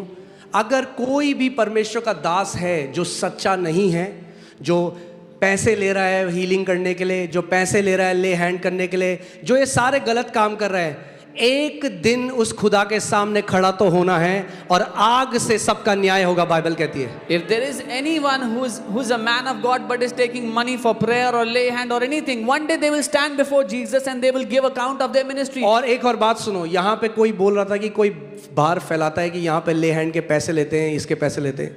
B: अगर कोई भी परमेश्वर का दास है जो सच्चा नहीं है, जो पैसे ले रहा है हीलिंग करने के लिए, जो पैसे ले रहा है ले हैंड करने के लिए, जो ये सारे गलत काम कर रहा है, एक दिन उस खुदा के सामने खड़ा तो होना है और आग से सबका न्याय होगा, बाइबल कहती है।
A: If there is anyone who's a man of God but is taking money for prayer or lay hand or anything, one day they will stand before Jesus and they will give account of their ministry.
B: और एक और बात सुनो, यहाँ पे कोई बोल रहा था कि कोई बाहर फैलाता है कि यहाँ पे ले हैंड के पैसे लेते हैं, इसके पैसे लेते हैं।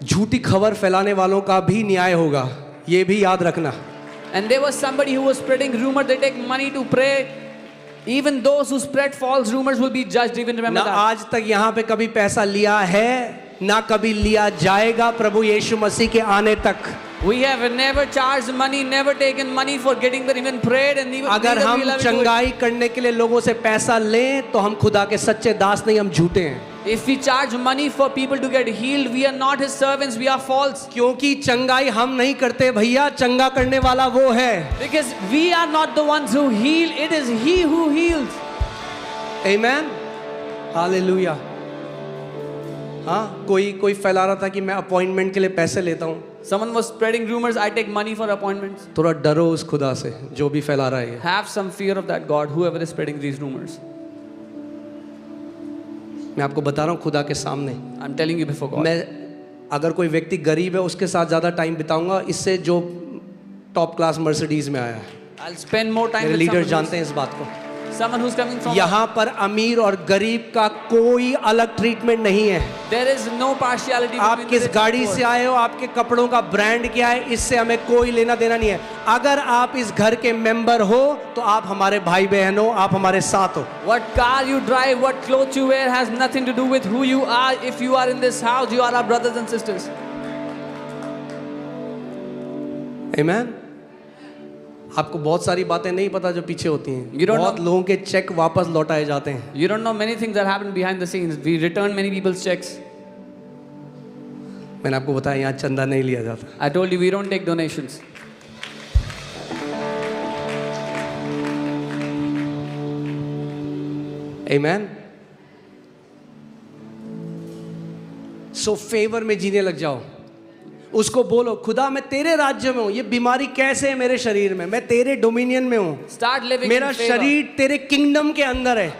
B: झूठी खबर फैलाने वालों का भी न्याय होगा, ये भी याद रखना।
A: And there was somebody who was spreading rumor they take money to pray. Even those who spread false rumors will be judged. Even remember
B: ना
A: that.
B: आज तक यहाँ पे कभी पैसा लिया है, ना कभी लिया जाएगा प्रभु यीशु मसीह के आने तक।
A: We have never charged money, never taken money for getting there, even prayed, and even
B: अगर
A: neither
B: हम
A: will ever do it.
B: चंगाई करने के लिए लोगों से पैसा लें तो हम खुदा के सच्चे दास नहीं, हम झूठे हैं।
A: If we charge money for people to get healed, we are not His servants, we are false.
B: क्योंकि चंगाई हम नहीं करते भैया, चंगा करने वाला वो है।
A: Because we are not the ones who heal, it is He who heals.
B: Amen, hallelujah. हाँ, कोई फैला रहा था कि मैं अपॉइंटमेंट के लिए पैसे लेता हूँ।
A: Someone was spreading rumors, I take money for appointments.
B: थोड़ा डरो उस खुदा से जो भी फैला रहा है।
A: Have some fear of that God, whoever is spreading these rumors.
B: मैं आपको बता रहा हूँ खुदा के सामने,
A: I'm telling you before God.
B: मैं अगर कोई व्यक्ति गरीब है उसके साथ ज़्यादा टाइम बिताऊंगा इससे जो टॉप क्लास मर्सिडीज में आया है।
A: I'll spend more time
B: मेरे
A: with
B: लीडर
A: someone
B: जानते हैं इस बात को।
A: someone who's coming from.
B: यहाँ पर अमीर और गरीब का कोई अलग ट्रीटमेंट नहीं है।
A: There is no partiality.
B: आप
A: between
B: किस
A: rich and
B: गाड़ी
A: poor.
B: से आए हो, आपके कपड़ों का ब्रांड क्या है, इससे हमें कोई लेना देना नहीं है। अगर आप इस घर के मेंबर हो तो आप हमारे भाई बहन हो, आप हमारे साथ हो।
A: What car you drive, what clothes you wear has nothing to do with who you are. If you are in this house, you are our brothers and sisters.
B: आमेन। आपको बहुत सारी बातें नहीं पता जो पीछे होती हैं।
A: You don't
B: बहुत
A: know.
B: लोगों के चेक वापस लौटाए जाते हैं।
A: You don't know many things that happen behind the scenes. We return many people's checks.
B: मैंने आपको बताया यहाँ चंदा नहीं लिया जाता।
A: I told you we don't take donations.
B: Amen. So favour में जीने लग जाओ। उसको बोलो खुदा मैं तेरे राज्य में हूँ, ये बीमारी कैसे है मेरे शरीर में, मैं तेरे डोमिनियन में हूँ,
A: Start living
B: मेरा
A: in favor.
B: शरीर तेरे किंगडम के अंदर है।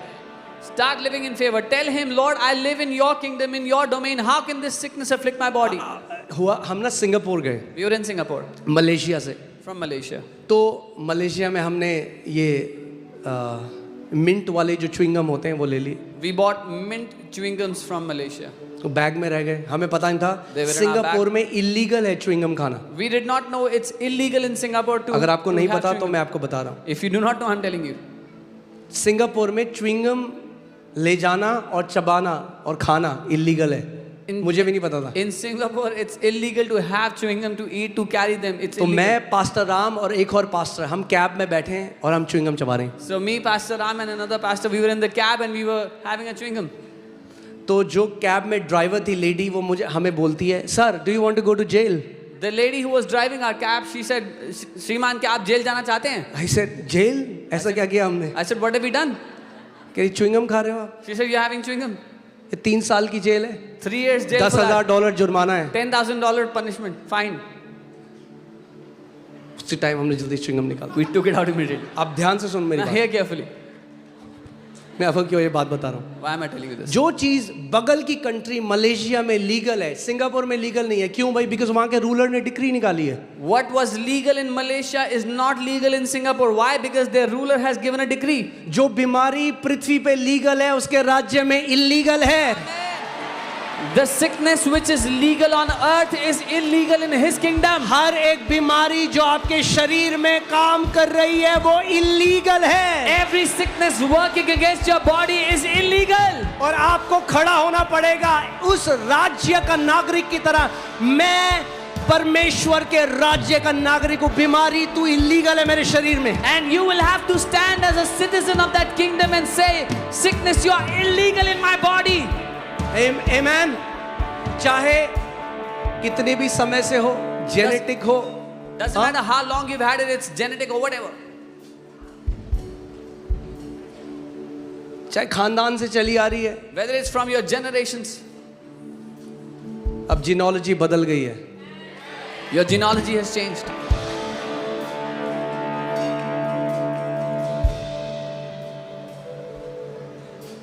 A: Start living in favor. Tell him, Lord, I live in your kingdom, in your domain. How can this sickness afflict my body?
B: हुआ हम ना सिंगापुर गए
A: We were in Singapore,
B: Malaysia से।
A: from Malaysia.
B: तो मलेशिया में हमने ये मिंट वाले जो च्युइंगम होते हैं वो ले ली।
A: We bought mint chewing gums from Malaysia.
B: तो बैग में रह गए, हमें पता नहीं था
A: They were in our
B: Singapore
A: bag.
B: में इलीगल है च्युइंगम खाना।
A: We did not know it's illegal in Singapore to.
B: अगर आपको
A: to
B: नहीं
A: have
B: पता
A: chewing
B: तो
A: gum.
B: मैं आपको बता रहा हूँ।
A: If you do not know, I'm telling you.
B: Singapore में च्युइंगम ले जाना और चबाना और खाना इलीगल है, मुझे भी नहीं पता था।
A: In Singapore, it's illegal to have chewing gum, to eat, to carry them. It's
B: तो
A: illegal.
B: मैं, पास्टर राम और एक और पास्टर, हम कैब में बैठे हैं और हम च्युइंग गम चबा रहे हैं।
A: So me, Pastor Ram, and another pastor, we were in the cab and we were having a chewing gum.
B: तो जो कैब में ड्राइवर थी लेडी, वो मुझे हमें बोलती है, sir do you want to go to jail?
A: The lady who was driving our cab, she said, श्रीमान क्या आप जेल जाना चाहते हैं?
B: I said jail? ऐसा क्या किया हमने?
A: I said, what have we done?
B: कह रही च्युइंग गम खा रहे हो आप?
A: She said, you're having chewing gum.
B: ये 3 साल की जेल है,
A: 3 years jail. for that.
B: $10,000 जुर्माना है।
A: $10,000 punishment, fine.
B: उसी टाइम हमने जल्दी च्युइंग गम निकाला।
A: We took it out immediately.
B: अब ध्यान से सुन मेरी
A: Now
B: बात।
A: hear carefully.
B: मैं आपको क्यों ये बात बता रहा हूँ?
A: Why am I telling you this?
B: जो चीज बगल की कंट्री मलेशिया में लीगल है, सिंगापुर में लीगल नहीं है। क्यों भाई? बिकॉज वहां के रूलर ने डिक्री निकाली है।
A: What was legal in Malaysia is not legal in Singapore. Why? Because their ruler has given a decree.
B: जो बीमारी पृथ्वी पे लीगल है, उसके राज्य में इलीगल है।
A: The sickness which is legal on earth is illegal in his kingdom.
B: हर एक बीमारी जो आपके शरीर में काम कर रही है, वो इलीगल है।
A: Every sickness working against your body is illegal.
B: और आपको खड़ा होना पड़ेगा उस राज्य का नागरिक की तरह। मैं परमेश्वर के राज्य का नागरिक हूँ। बीमारी तू इलीगल है मेरे शरीर में।
A: And you will have to stand as a citizen of that kingdom and say, sickness, you are illegal in my body.
B: Amen. चाहे कितने भी समय से हो, जेनेटिक हो,
A: Doesn't matter how long you've had it, it's genetic or whatever.
B: चाहे खानदान से चली आ रही है।
A: Whether it's from your generations.
B: अब जीनोलॉजी बदल गई है।
A: Your genealogy has changed.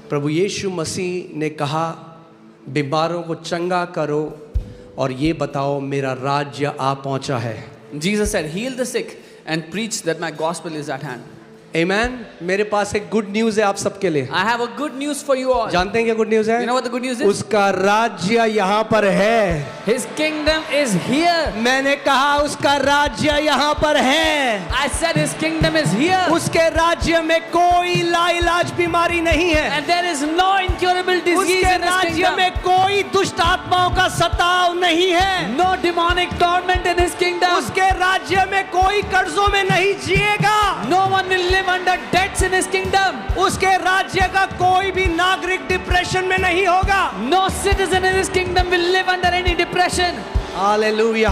B: प्रभु यीशु मसीह ने कहा, बीमारों को चंगा करो और ये बताओ मेरा राज्य आ पहुंचा है।
A: Jesus said, heal the sick and preach that my gospel is at hand.
B: Amen. मेरे पास एक गुड न्यूज है आप सबके लिए।
A: I have a good news for you all.
B: जानते हैं क्या गुड न्यूज है?
A: You know what the good news is?
B: उसका राज्य यहाँ पर है।
A: His kingdom is here.
B: मैंने कहा उसका राज्य यहाँ पर है।
A: I said his kingdom is here.
B: उसके राज्य में कोई लाइलाज बीमारी नहीं है।
A: And there is no incurable disease
B: उसके
A: in his
B: राज्य
A: kingdom.
B: में कोई दुष्ट आत्माओं का सताव नहीं है।
A: No demonic torment in his kingdom.
B: उसके राज्य में कोई कर्जों में नहीं जिएगा।
A: No one will live under debts in his kingdom.
B: उसके राज्य का कोई भी नागरिक डिप्रेशन में नहीं होगा।
A: No citizen in his kingdom will live under any depression.
B: Hallelujah.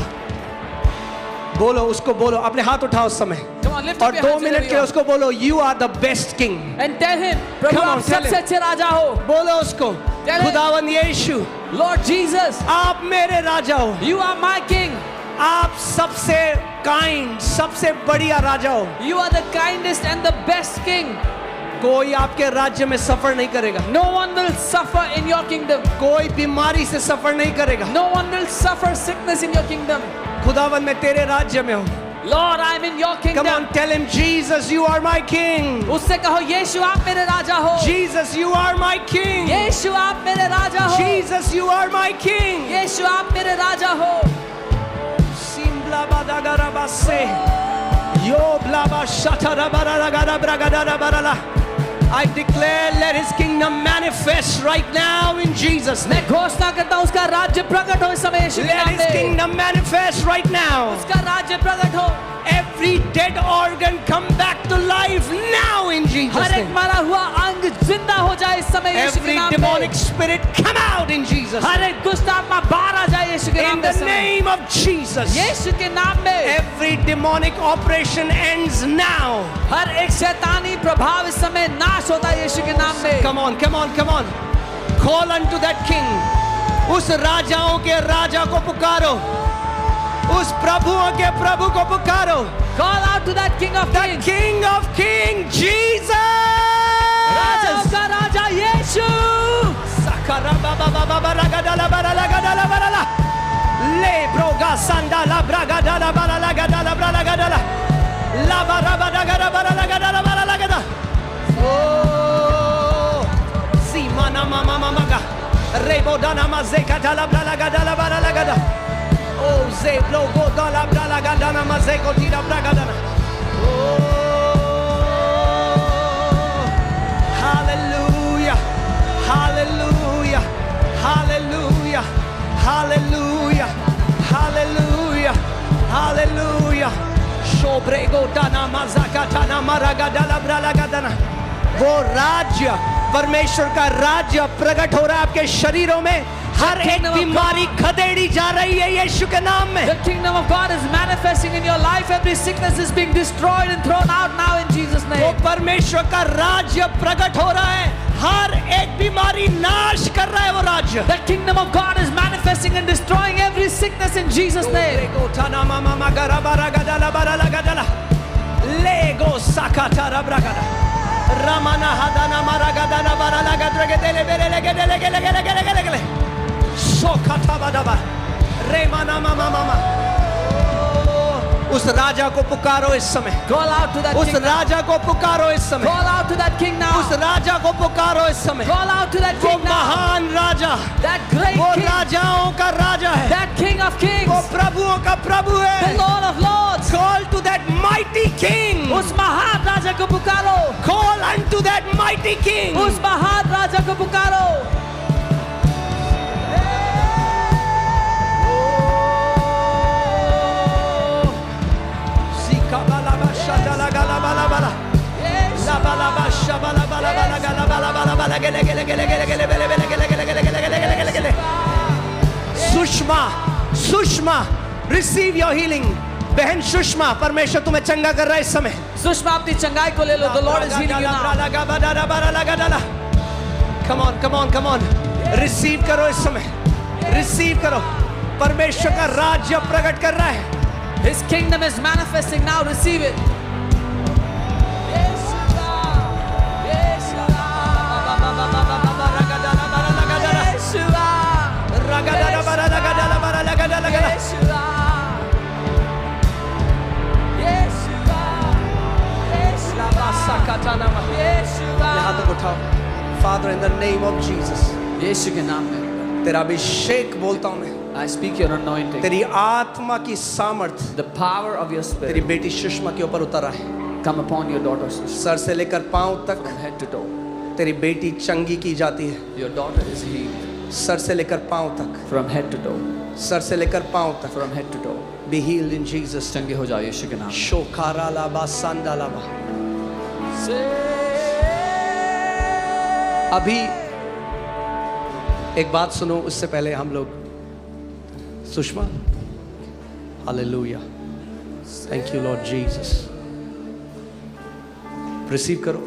B: बोलो, उसको बोलो, अपने हाथ उठाओ उस समय
A: Come on, lift
B: और
A: up your
B: 2
A: hands
B: minute
A: wherever
B: के
A: you are.
B: उसको बोलो, you are the best king.
A: And tell him, प्रभु
B: Come on,
A: आप
B: tell
A: सबसे
B: him.
A: अच्छे राजा हो.
B: बोलो उसको,
A: Tell him.
B: खुदावन यीशु,
A: Lord Jesus,
B: आप मेरे राजा हो।
A: you are my king.
B: आप सबसे काइंड, सबसे बढ़िया राजा हो।
A: You are the kindest and the best king.
B: कोई आपके राज्य में सफर नहीं करेगा।
A: No one will suffer in your kingdom.
B: कोई बीमारी से सफर नहीं करेगा।
A: No one will suffer sickness in your kingdom.
B: खुदावन मैं तेरे राज्य में हूँ।
A: Lord, I am in your kingdom.
B: Come on, tell him, Jesus, you are my king.
A: उससे कहो, यीशु आप मेरे राजा हो.
B: Jesus, you are my king.
A: यीशु आप मेरे राजा हो.
B: Jesus, you are my king.
A: यीशु आप मेरे राजा हो.
B: Simbla badagarabase. Yo blaba shatarabaragadabaragadarabarala. I declare, let his kingdom manifest right now in Jesus' name.
A: मैं घोषणा करता हूँ उसका राज्य प्रकट हो इस समय यीशु के
B: Let
A: नाम
B: his
A: में.
B: kingdom manifest right now.
A: उसका राज्य प्रकट हो.
B: Every dead organ come back to life now in Jesus'
A: हर एक
B: name.
A: मरा हुआ अंग जिंदा हो जाए इस समय यीशु के
B: Every
A: नाम
B: demonic
A: में.
B: spirit come out in Jesus'
A: her
B: name.
A: एक दुष्ट आत्मा बाहर आ जाए यीशु के नाम
B: In
A: में
B: the
A: इस समय.
B: name of Jesus.
A: यीशु के नाम में.
B: Every demonic operation ends now.
A: हर एक शैतानी प्रभाव इस समय नाश होता है यीशु के नाम में.
B: Come on, come on, come on. Call unto that king. उस राजाओं के राजा को पुकारो. उस प्रभुओं के प्रभु को पुकारो.
A: Call out to that King of
B: The
A: Kings.
B: King of Kings, Jesus.
A: राजाओं का राजा यीशु.
B: Sakarababababaragadalabaralagadalabarala. Lebroga sandala bragadala baralagadala bralagadala. Labarabadagadabaragadalabaralagada. Oh, Simana mama mamaga. Rebodana mazekatala bralagadala baralagada. Oh, Zeblo godala bralagadana mazekotira bragadana. Oh, hallelujah. शोब्रेगो टाना माजाका टाना मारागा डाला ब्रालागा दाना। वो राज्य, परमेश्वर का राज्य प्रकट हो रहा है आपके शरीरों में। हर एक बीमारी खदेड़ी जा रही है यीशु के नाम में।
A: The kingdom of God is manifesting in your life. Every sickness is being destroyed and thrown out now in Jesus'
B: वो
A: name.
B: परमेश्वर का राज्य प्रकट हो रहा है। हर एक बीमारी नाश कर रहा है वो राज्य।
A: The kingdom of God is manifesting and destroying every sickness in Jesus' name.
B: लेगो टाना मामा मगरा बारागा डाला बारागा डाला। लेगो साकाटा रब्रागा रामाना हादाना मारागा दाना बारागा द्रगे देले बेले लेगे देले लेगे लेगे लेगे लेगे लेगे सोखाता बादाबा रेमाना मामा मामा। उस राजा को पुकारो इस समय।
A: Call out to that
B: उस
A: king now.
B: राजा को पुकारो इस समय।
A: Call out to that king
B: उस
A: now.
B: राजा को पुकारो इस समय।
A: Call out to that
B: वो
A: king now.
B: महान राजा,
A: That great
B: वो
A: king.
B: राजाओं का राजा है,
A: That king of kings.
B: वो प्रभुओं का प्रभु
A: The
B: है।
A: Lord of lords.
B: Call to that mighty king.
A: उस महान राजा को पुकारो.
B: Call unto that mighty king.
A: उस महान राजा को पुकारो.
B: Sushma, Sushma, receive your healing. बहन सुषमा, परमेश्वर तुम्हें चंगा कर रहा है इस समय।
A: सुषमा अपनी चंगाई को ले लो. The Lord is healing you now.
B: Come on, come on, come on. Receive करो इस समय. Receive करो. परमेश्वर का राज्य प्रकट कर रहा है.
A: His kingdom is manifesting now. Receive it.
B: हाथों को उठाओ. Father, in the name of Jesus,
A: यीशु के नाम में
B: तेरा अभिषेक बोलता हूँ मैं.
A: I speak your anointing.
B: तेरी आत्मा की सामर्थ
A: The power of your
B: तेरी
A: spirit
B: बेटी सुषमा के ऊपर उतर है.
A: come upon your daughter Sushma,
B: sir से लेकर पांव तक
A: from head to toe.
B: तेरी बेटी चंगी की जाती है.
A: Your daughter is healed
B: sir से लेकर पांव तक,
A: from head to toe.
B: Sir से लेकर पांव तक.
A: From head to toe.
B: Be healed in Jesus.
A: चंगे हो जाओ यीशु के नाम में.
B: शोकारा लाबा सांदा लाबा. अभी एक बात सुनो, उससे पहले हम लोग Sushma, hallelujah, thank you lord Jesus. Receive करो.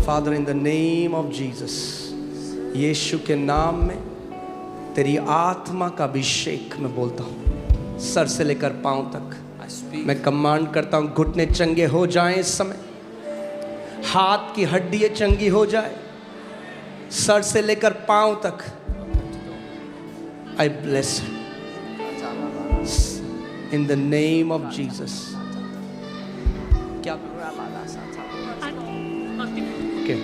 B: Father, in the name of Jesus, Yeshu के नाम में तेरी आत्मा का अभिषेक मैं बोलता हूँ. सर से लेकर पांव तक
A: I speak.
B: मैं कमांड करता हूँ, घुटने चंगे हो जाएं इस समय. हाथ की हड्डियां चंगी हो जाए, सर से लेकर पांव तक. I bless in the name of Jesus. क्या okay.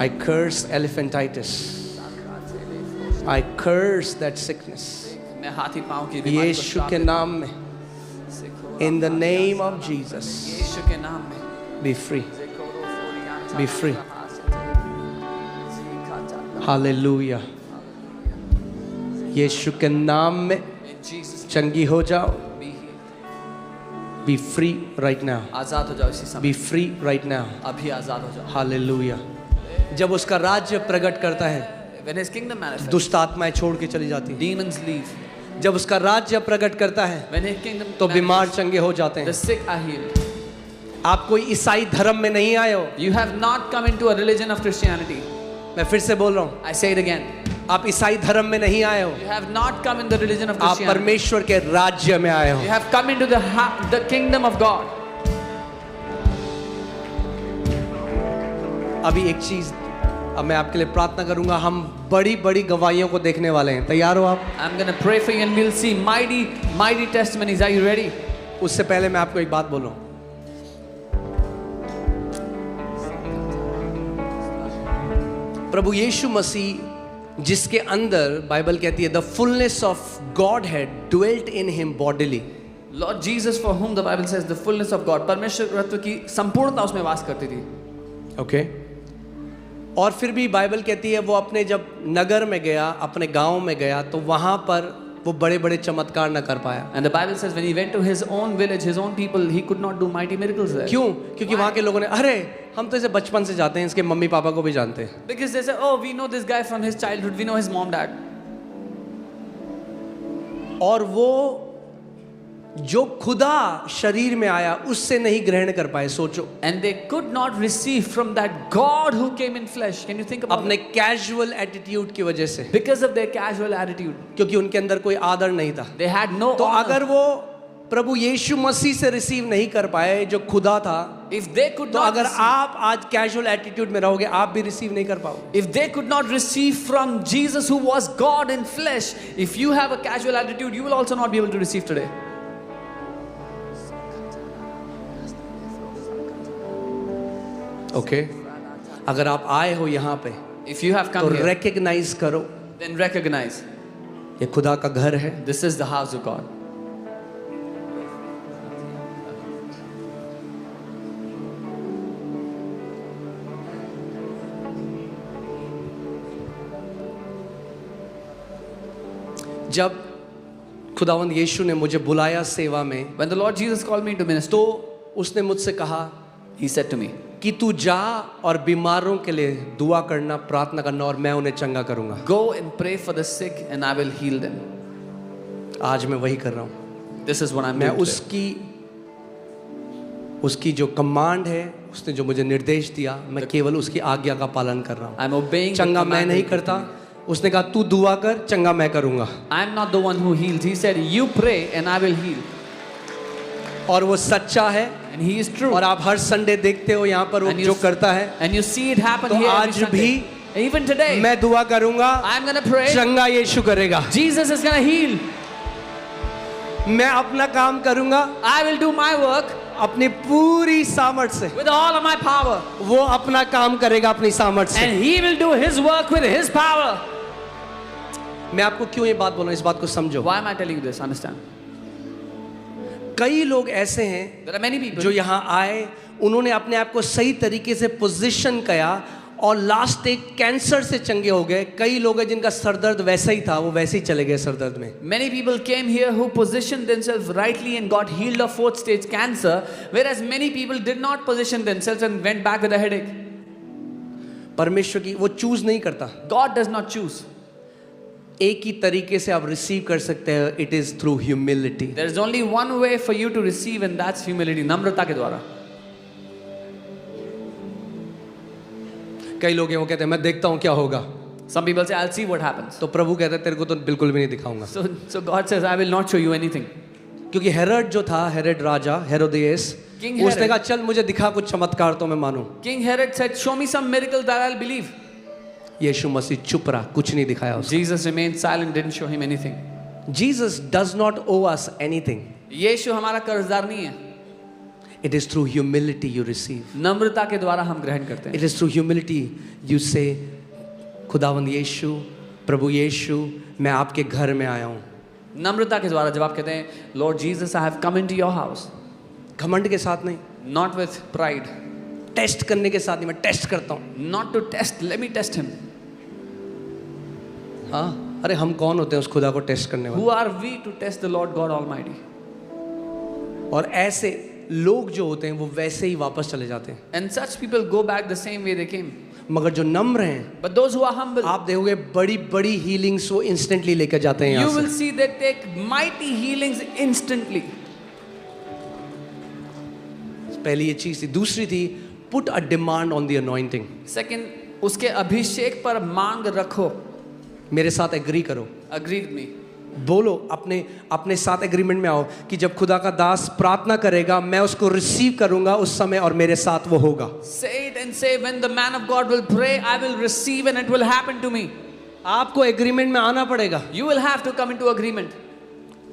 B: I curse elephantiasis. I curse that sickness.
A: मैं हाथी पांव की बीमारी को
B: यीशु
A: श्राप
B: के
A: देता
B: नाम में, in the name of Jesus,
A: हूं. यीशु के नाम में.
B: Be free. Be free. Hallelujah. Yeshu के नाम में
A: In Jesus' name,
B: चंगी हो जाओ.
A: be healed.
B: Be free right now.
A: आजाद हो जाओ इसी समय.
B: Be free right now.
A: अभी आजाद हो जाओ.
B: हालेलुया. जब उसका राज्य प्रकट करता है,
A: When his kingdom manifests,
B: दुष्ट आत्माएं छोड़ के चली जाती हैं.
A: demons leave.
B: जब उसका राज्य प्रकट करता है,
A: When his kingdom
B: तो बीमार
A: manifests,
B: चंगे हो जाते
A: the
B: हैं.
A: sick are healed.
B: आप कोई ईसाई धर्म में नहीं आए हो.
A: You have not come into a religion of Christianity.
B: मैं फिर से बोल रहा हूँ,
A: I say it again.
B: आप ईसाई धर्म में नहीं आए हो.
A: You have not come in the religion of
B: आप
A: Christianity.
B: परमेश्वर के राज्य में आए हो.
A: You have come into the kingdom of God.
B: अभी एक चीज, अब मैं आपके लिए प्रार्थना करूंगा. हम बड़ी बड़ी गवाहियों को देखने वाले हैं. तैयार हो आप?
A: I'm going to pray for you and we'll see mighty testimonies. Are you ready?
B: उससे पहले मैं आपको एक बात बोलूं. प्रभु यीशु मसीह जिसके अंदर बाइबल कहती है the fullness of God had dwelt in him bodily.
A: Lord Jesus, for whom the Bible says the fullness of God, परमेश्वर की संपूर्णता उसमें वास करती थी.
B: ओके. और फिर भी बाइबल कहती है वो अपने जब नगर में गया, अपने गांव में गया, तो वहां पर वो बड़े बड़े चमत्कार न कर पाया।
A: And the Bible says when he went to his own village, his own people, he could not do mighty miracles there.
B: क्यों? क्योंकि वहाँ के लोगों ने अरे हम तो इसे बचपन से जाते हैं, इसके मम्मी पापा को भी जानते हैं।
A: Because they say, oh, we know this guy from his childhood, we know his mom, dad.
B: और वो जो खुदा शरीर में आया उससे नहीं ग्रहण कर पाए। सोचो,
A: And they could not receive from that God who came in flesh. Can you think about
B: अपने
A: it?
B: कैजुअल एटीट्यूड की वजह से,
A: Because of their casual attitude.
B: क्योंकि उनके अंदर कोई आदर नहीं था।
A: They had no
B: तो
A: honor.
B: अगर वो प्रभु यीशु मसीह से रिसीव नहीं कर पाए जो खुदा था,
A: If they could
B: तो
A: not
B: अगर
A: receive,
B: आप आज कैजुअल एटीट्यूड में रहोगे आप भी रिसीव नहीं कर पाओगे।
A: if they could not receive from Jesus who was God in flesh, if you have a casual attitude, you will also not be able to receive today.
B: Okay अगर आप आए हो यहाँ पे
A: If you have
B: तो
A: come here,
B: रिकग्नाइज करो
A: then recognize
B: ये खुदा का घर है।
A: this is the house of God.
B: जब खुदावंद यीशु ने मुझे बुलाया सेवा में,
A: When the Lord Jesus called me to minister,
B: तो उसने मुझसे कहा
A: He said to me,
B: कि तू जा और बीमारों के लिए दुआ करना, प्रार्थना करना और मैं उन्हें चंगा करूंगा।
A: go and pray for the sick and I will heal them.
B: आज मैं वही कर रहा हूँ।
A: This is what I'm
B: मैं
A: doing today.
B: उसकी जो कमांड है, उसने जो मुझे निर्देश दिया, मैं केवल उसकी आज्ञा का पालन कर रहा हूँ।
A: I'm obeying the
B: चंगा मैं
A: command
B: नहीं
A: that he
B: करता,
A: gave me.
B: उसने कहा तू दुआ कर, चंगा मैं करूंगा।
A: I'm not the one who heals. He said, you pray and I will heal.
B: और वो सच्चा है।
A: And he is true.
B: और आप हर संडे देखते हो यहाँ पर वो
A: And you
B: जो
A: s-
B: करता है।
A: And you see it happen
B: तो
A: here every
B: आज
A: Sunday.
B: भी
A: Even today,
B: मैं दुआ करूंगा,
A: I'm going to pray.
B: चंगा यीशु करेगा।
A: Jesus is going to heal.
B: मैं अपना काम करूंगा
A: I will do my work
B: अपनी पूरी सामर्थ से,
A: with all of my power.
B: वो अपना काम करेगा अपनी सामर्थ से।
A: And he will do his work with his power.
B: मैं आपको क्यों ये बात बोल रहा हूँ, इस बात को समझो।
A: Why am I telling you this? Understand?
B: कई लोग ऐसे हैं
A: There are many people
B: जो यहाँ आए, उन्होंने अपने आप को सही तरीके से पोजीशन किया और लास्ट एक कैंसर से चंगे हो गए। कई लोग हैं जिनका सरदर्द वैसा ही था, वो वैसे ही चले गए सरदर्द में।
A: Many people came here who positioned themselves rightly and got healed of fourth stage cancer, whereas many people did not position themselves and went back with a headache.
B: परमेश्वर की वो चूज नहीं करता।
A: God does not choose.
B: एक ही तरीके से आप रिसीव कर सकते हैं, it is through humility.
A: There is only one way for you to receive, and that's humility. नम्रता के द्वारा.
B: कई लोग हैं वो कहते हैं मैं देखता हूँ क्या होगा,
A: Some people say, I'll see what happens.
B: तो प्रभु कहता है तेरे को तो बिल्कुल भी नहीं दिखाऊंगा।
A: So God says, I will not show you anything.
B: क्योंकि हेरोड जो था, हेरोड राजा, हेरोदेस,
A: King
B: उसने
A: Herod.
B: कहा चल मुझे दिखा कुछ चमत्कार तो मैं मानूं।
A: King Herod said, show me some miracle that I'll believe.
B: यीशु मसीह चुप रहा, कुछ नहीं दिखाया उसको।
A: Jesus remained silent, didn't show him anything.
B: Jesus does not owe us anything.
A: यीशु हमारा कर्जदार नहीं है.
B: It is through humility you receive.
A: नम्रता के द्वारा हम ग्रहण करते हैं.
B: It is through humility you say, खुदावंद यीशु, प्रभु यीशु, मैं आपके घर में आया हूँ।
A: नम्रता के द्वारा जब आप कहते हैं, Lord Jesus, I have come into your house.
B: घमंड के साथ नहीं,
A: Not with pride.
B: टेस्ट करने के साथ नहीं, मैं टेस्ट करता हूँ।
A: Not to test. Let me test him.
B: हाँ, अरे हम कौन होते हैं उस खुदा को टेस्ट करने वाले?
A: Who are we to test the Lord God Almighty?
B: और ऐसे लोग जो होते हैं वो वैसे ही वापस चले जाते हैं।
A: And such people go back the same way they came.
B: मगर जो नम्र हैं,
A: But those who are humble,
B: आप देखोगे बड़ी बड़ी हीलिंग्स वो इंस्टेंटली लेकर जाते हैं
A: you
B: यहाँ
A: will
B: से।
A: see they take mighty healings instantly.
B: पहली ये चीज थी। दूसरी थी put a demand on the anointing.
A: Second, उसके अभिषेक पर मांग रखो.
B: मेरे साथ एग्री करो,
A: Agree with me.
B: बोलो, अपने अपने साथ एग्रीमेंट में आओ कि जब खुदा का दास प्रार्थना करेगा मैं उसको रिसीव करूंगा उस समय और मेरे साथ वो होगा।
A: Say it and say, when the man of God will pray, I will receive and it will happen to me.
B: आपको एग्रीमेंट में आना पड़ेगा।
A: You will have to come into agreement.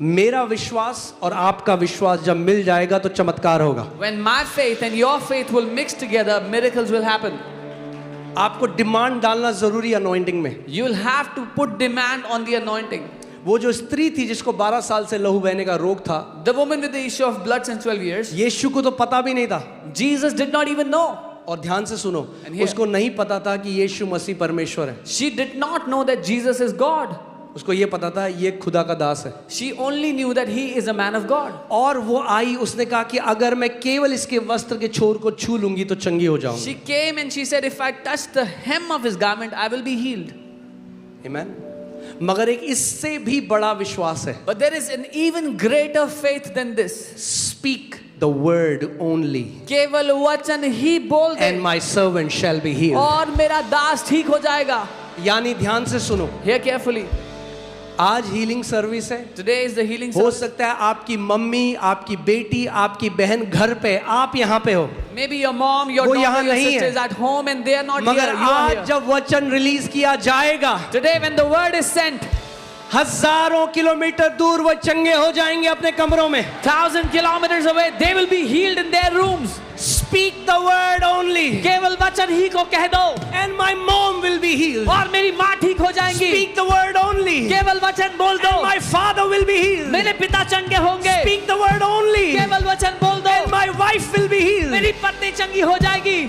B: मेरा विश्वास और आपका विश्वास जब मिल जाएगा तो चमत्कार होगा।
A: When my faith and your faith will mix together, miracles will happen.
B: आपको डिमांड डालना जरूरी है अनॉइंटिंग में।
A: You will have to put demand on the anointing.
B: वो जो स्त्री थी जिसको 12 साल से लहू बहने का रोग था,
A: The woman with the issue of blood since 12 years,
B: यीशु को तो पता भी नहीं था।
A: Jesus did not even know.
B: और ध्यान से सुनो,
A: And here-
B: उसको नहीं पता था कि यीशु मसीह परमेश्वर है।
A: She did not know that Jesus is God.
B: उसको ये पता था ये खुदा का दास है।
A: She only knew that he is a man of God.
B: और वो आई, उसने कहा कि अगर मैं केवल इसके वस्त्र के छोर को छू लूंगी तो चंगी हो जाऊंगी।
A: She came and she said, if I touch the hem of his garment, I will be healed.
B: Amen. मगर एक इससे भी बड़ा विश्वास है।
A: But there is an even greater faith than this.
B: Speak the word only
A: केवल वचन ही बोल दे
B: and my servant shall be healed.
A: और मेरा दास ठीक हो जाएगा।
B: यानी ध्यान से सुनो,
A: Hear carefully.
B: आज हीलिंग सर्विस है।
A: Today is the healing
B: हो
A: service.
B: सकता है आपकी मम्मी, आपकी बेटी, आपकी बहन घर पे, आप यहाँ पे हो,
A: Maybe your mom, your
B: वो
A: daughter,
B: यहाँ
A: your
B: नहीं
A: sister
B: है।
A: is at home and they are not here.
B: मगर
A: You are
B: आज
A: here.
B: जब वचन रिलीज किया जाएगा,
A: Today when the word is sent,
B: हजारों किलोमीटर दूर वो चंगे हो जाएंगे अपने कमरों में।
A: 1,000 kilometers away, they will be healed in their rooms.
B: Speak the word only
A: केवल वचन ही को कह दो
B: and my mom will be healed.
A: और मेरी माँ ठीक हो जाएंगी।
B: Speak the word only
A: केवल वचन बोल दो
B: and my father will be healed.
A: मेरे पिता चंगे होंगे।
B: Speak the word only
A: केवल वचन बोल दो
B: and my wife will be healed.
A: मेरी पत्नी चंगी हो जाएगी।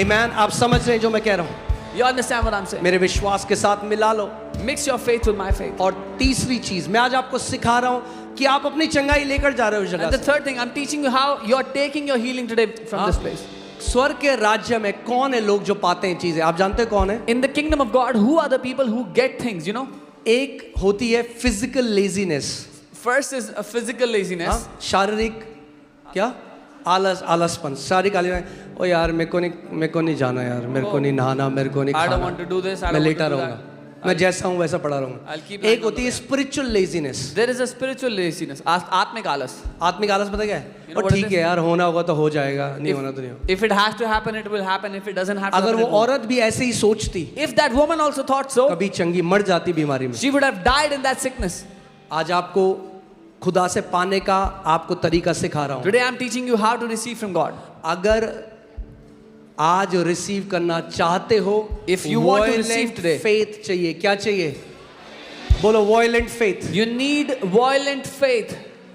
B: Amen. आप समझ रहे हैं जो मैं कह रहा हूँ?
A: You understand what I'm saying?
B: मेरे विश्वास के साथ मिला लो।
A: Mix your faith with my faith.
B: और तीसरी चीज मैं आज आपको सिखा रहा हूँ कि आप अपनी चंगाई लेकर जा रहे हो उस जगह
A: And the
B: से।
A: third thing, I'm teaching you how you're taking your healing today from this place.
B: स्वर्ग के राज्य में कौन है लोग जो पाते हैं चीजें? आप जानते हैं कौन है?
A: In the kingdom of God, who are the people who get things, you know?
B: एक होती है physical laziness,
A: First is a physical laziness.
B: शारीरिक क्या आलसपन, शारीरिक आलस। ओ यार मेरे को नहीं जाना यार, मेरे को नहीं नहाना, मेरे को नहीं
A: I don't
B: खाना,
A: want to do this, I
B: मैं
A: don't want
B: लेटा
A: to do
B: रहूंगा,
A: that.
B: मैं जैसा हूँ वैसा पड़ा
A: I'll
B: रहूंगा।
A: keep
B: एक
A: lying
B: होती
A: on
B: है
A: the
B: spiritual laziness,
A: There is a spiritual laziness, आत्मिक आलस.
B: आत्मिक आलस। पता क्या है?
A: You know
B: और
A: what is
B: ठीक है
A: this?
B: यार, होना होगा तो हो जाएगा, नहीं होना तो नहीं होगा।
A: If it has to happen, it will happen. If it doesn't have to
B: अगर
A: happen,
B: वो
A: it won't.
B: औरत भी ऐसे ही सोचती,
A: If that woman also thought so,
B: कभी चंगी मर जाती बीमारी में।
A: she would have died in that sickness.
B: आज आपको खुदा से पाने का आपको तरीका सिखा रहा हूँ।
A: Today I'm teaching you how to receive from God.
B: अगर आज रिसीव करना चाहते हो,
A: If you want to receive today,
B: faith चाहिए। क्या चाहिए? बोलो violent faith.
A: you need violent faith.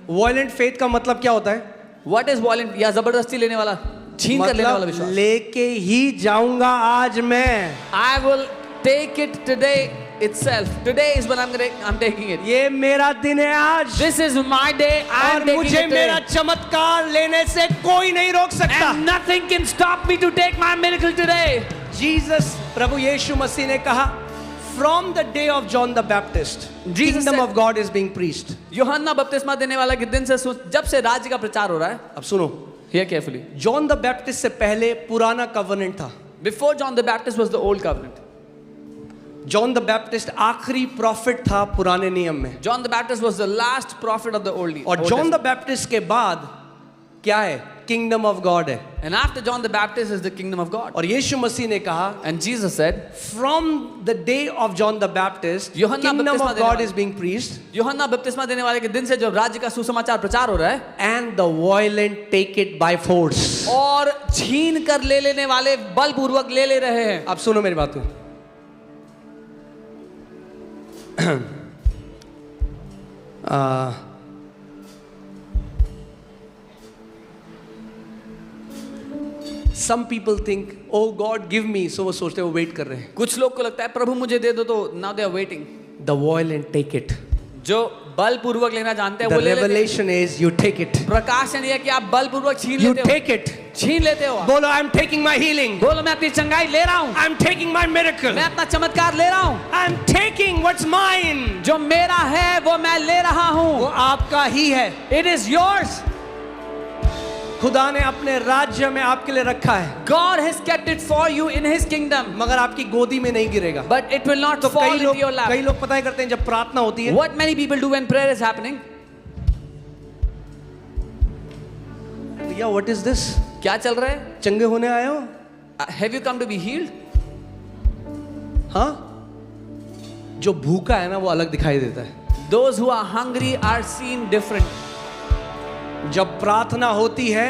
B: Violent faith का मतलब क्या होता है?
A: What is violent? या जबरदस्ती लेने वाला, छीन कर लेने वाला
B: मतलब
A: विश्वास.
B: लेके ही जाऊंगा आज मैं।
A: I will take it today itself. Today is when I'm taking it.
B: ये मेरा दिन है आज,
A: This is my day. I'm
B: और
A: taking
B: मुझे
A: it
B: मेरा
A: today.
B: चमत्कार लेने से कोई नहीं रोक सकता।
A: And nothing can stop me to take my miracle today.
B: Jesus, प्रभु यीशु मसीह ने कहा, from the day of John the Baptist,
A: Jesus
B: kingdom
A: said-
B: of God is being preached.
A: यूहन्ना बपतिस्मा देने वाला के दिन से जब से राज्य का प्रचार हो रहा है.
B: अब सुनो,
A: Hear carefully.
B: John the Baptist से पहले पुराना कवर्नेंट था।
A: Before John the Baptist was the old covenant.
B: John the Baptist आखिरी प्रॉफिट था पुराने नियम में।
A: John the Baptist was the last prophet of the old.
B: और
A: Old
B: John the
A: Testament.
B: Baptist के बाद क्या है? किंगडम ऑफ गॉड है।
A: And after John the Baptist is the kingdom of God.
B: और यीशु मसीह ने कहा,
A: And Jesus said,
B: from the day of John the Baptist
A: यूहन्ना
B: किंगडम
A: बपतिस्मा
B: ऑफ
A: देने
B: गॉड
A: वाला।
B: इज बीइंग प्रीच्ड
A: यूहन्ना बपतिस्मा देने वाले के दिन से जब राज्य का सुसमाचार प्रचार हो रहा है,
B: and the violent take it by force.
A: और छीन कर ले लेने वाले बलपूर्वक ले रहे हैं.
B: अब सुनो मेरी बात को। Some people think, oh God give me, so वो सोचते हैं, वो वेट कर रहे हैं।
A: कुछ लोग को लगता है प्रभु मुझे दे दो, तो now they are waiting.
B: The violent take it.
A: जो बलपूर्वक लेना जानते हैं
B: The
A: वो ले लेते हैं.
B: revelation is you take it.
A: प्रकाशन ये है कि आप बलपूर्वक छीन
B: You
A: लेते हो.
B: take it.
A: छीन लेते हो.
B: बोलो, I'm taking my healing.
A: बोलो मैं अपनी चंगाई ले रहा हूँ.
B: I'm taking my miracle.
A: मैं अपना चमत्कार ले रहा हूँ.
B: I'm taking what's mine.
A: जो मेरा है वो मैं ले रहा
B: वो
A: हूँ.
B: आपका ही है।
A: It is yours.
B: खुदा ने अपने राज्य में आपके लिए रखा है,
A: God has kept it for you in His kingdom,
B: मगर आपकी गोदी में नहीं गिरेगा।
A: but it will not
B: तो
A: fall into your lap.
B: कई लोग पता है करते हैं जब प्रार्थना होती है,
A: What many people do when prayer is happening?
B: भैया व्हाट इज दिस?
A: क्या चल रहा है?
B: चंगे होने आए हो?
A: Have you come to be healed?
B: हाँ, जो भूखा है ना वो अलग दिखाई देता है।
A: Those who are hungry are seen different.
B: जब प्रार्थना होती है,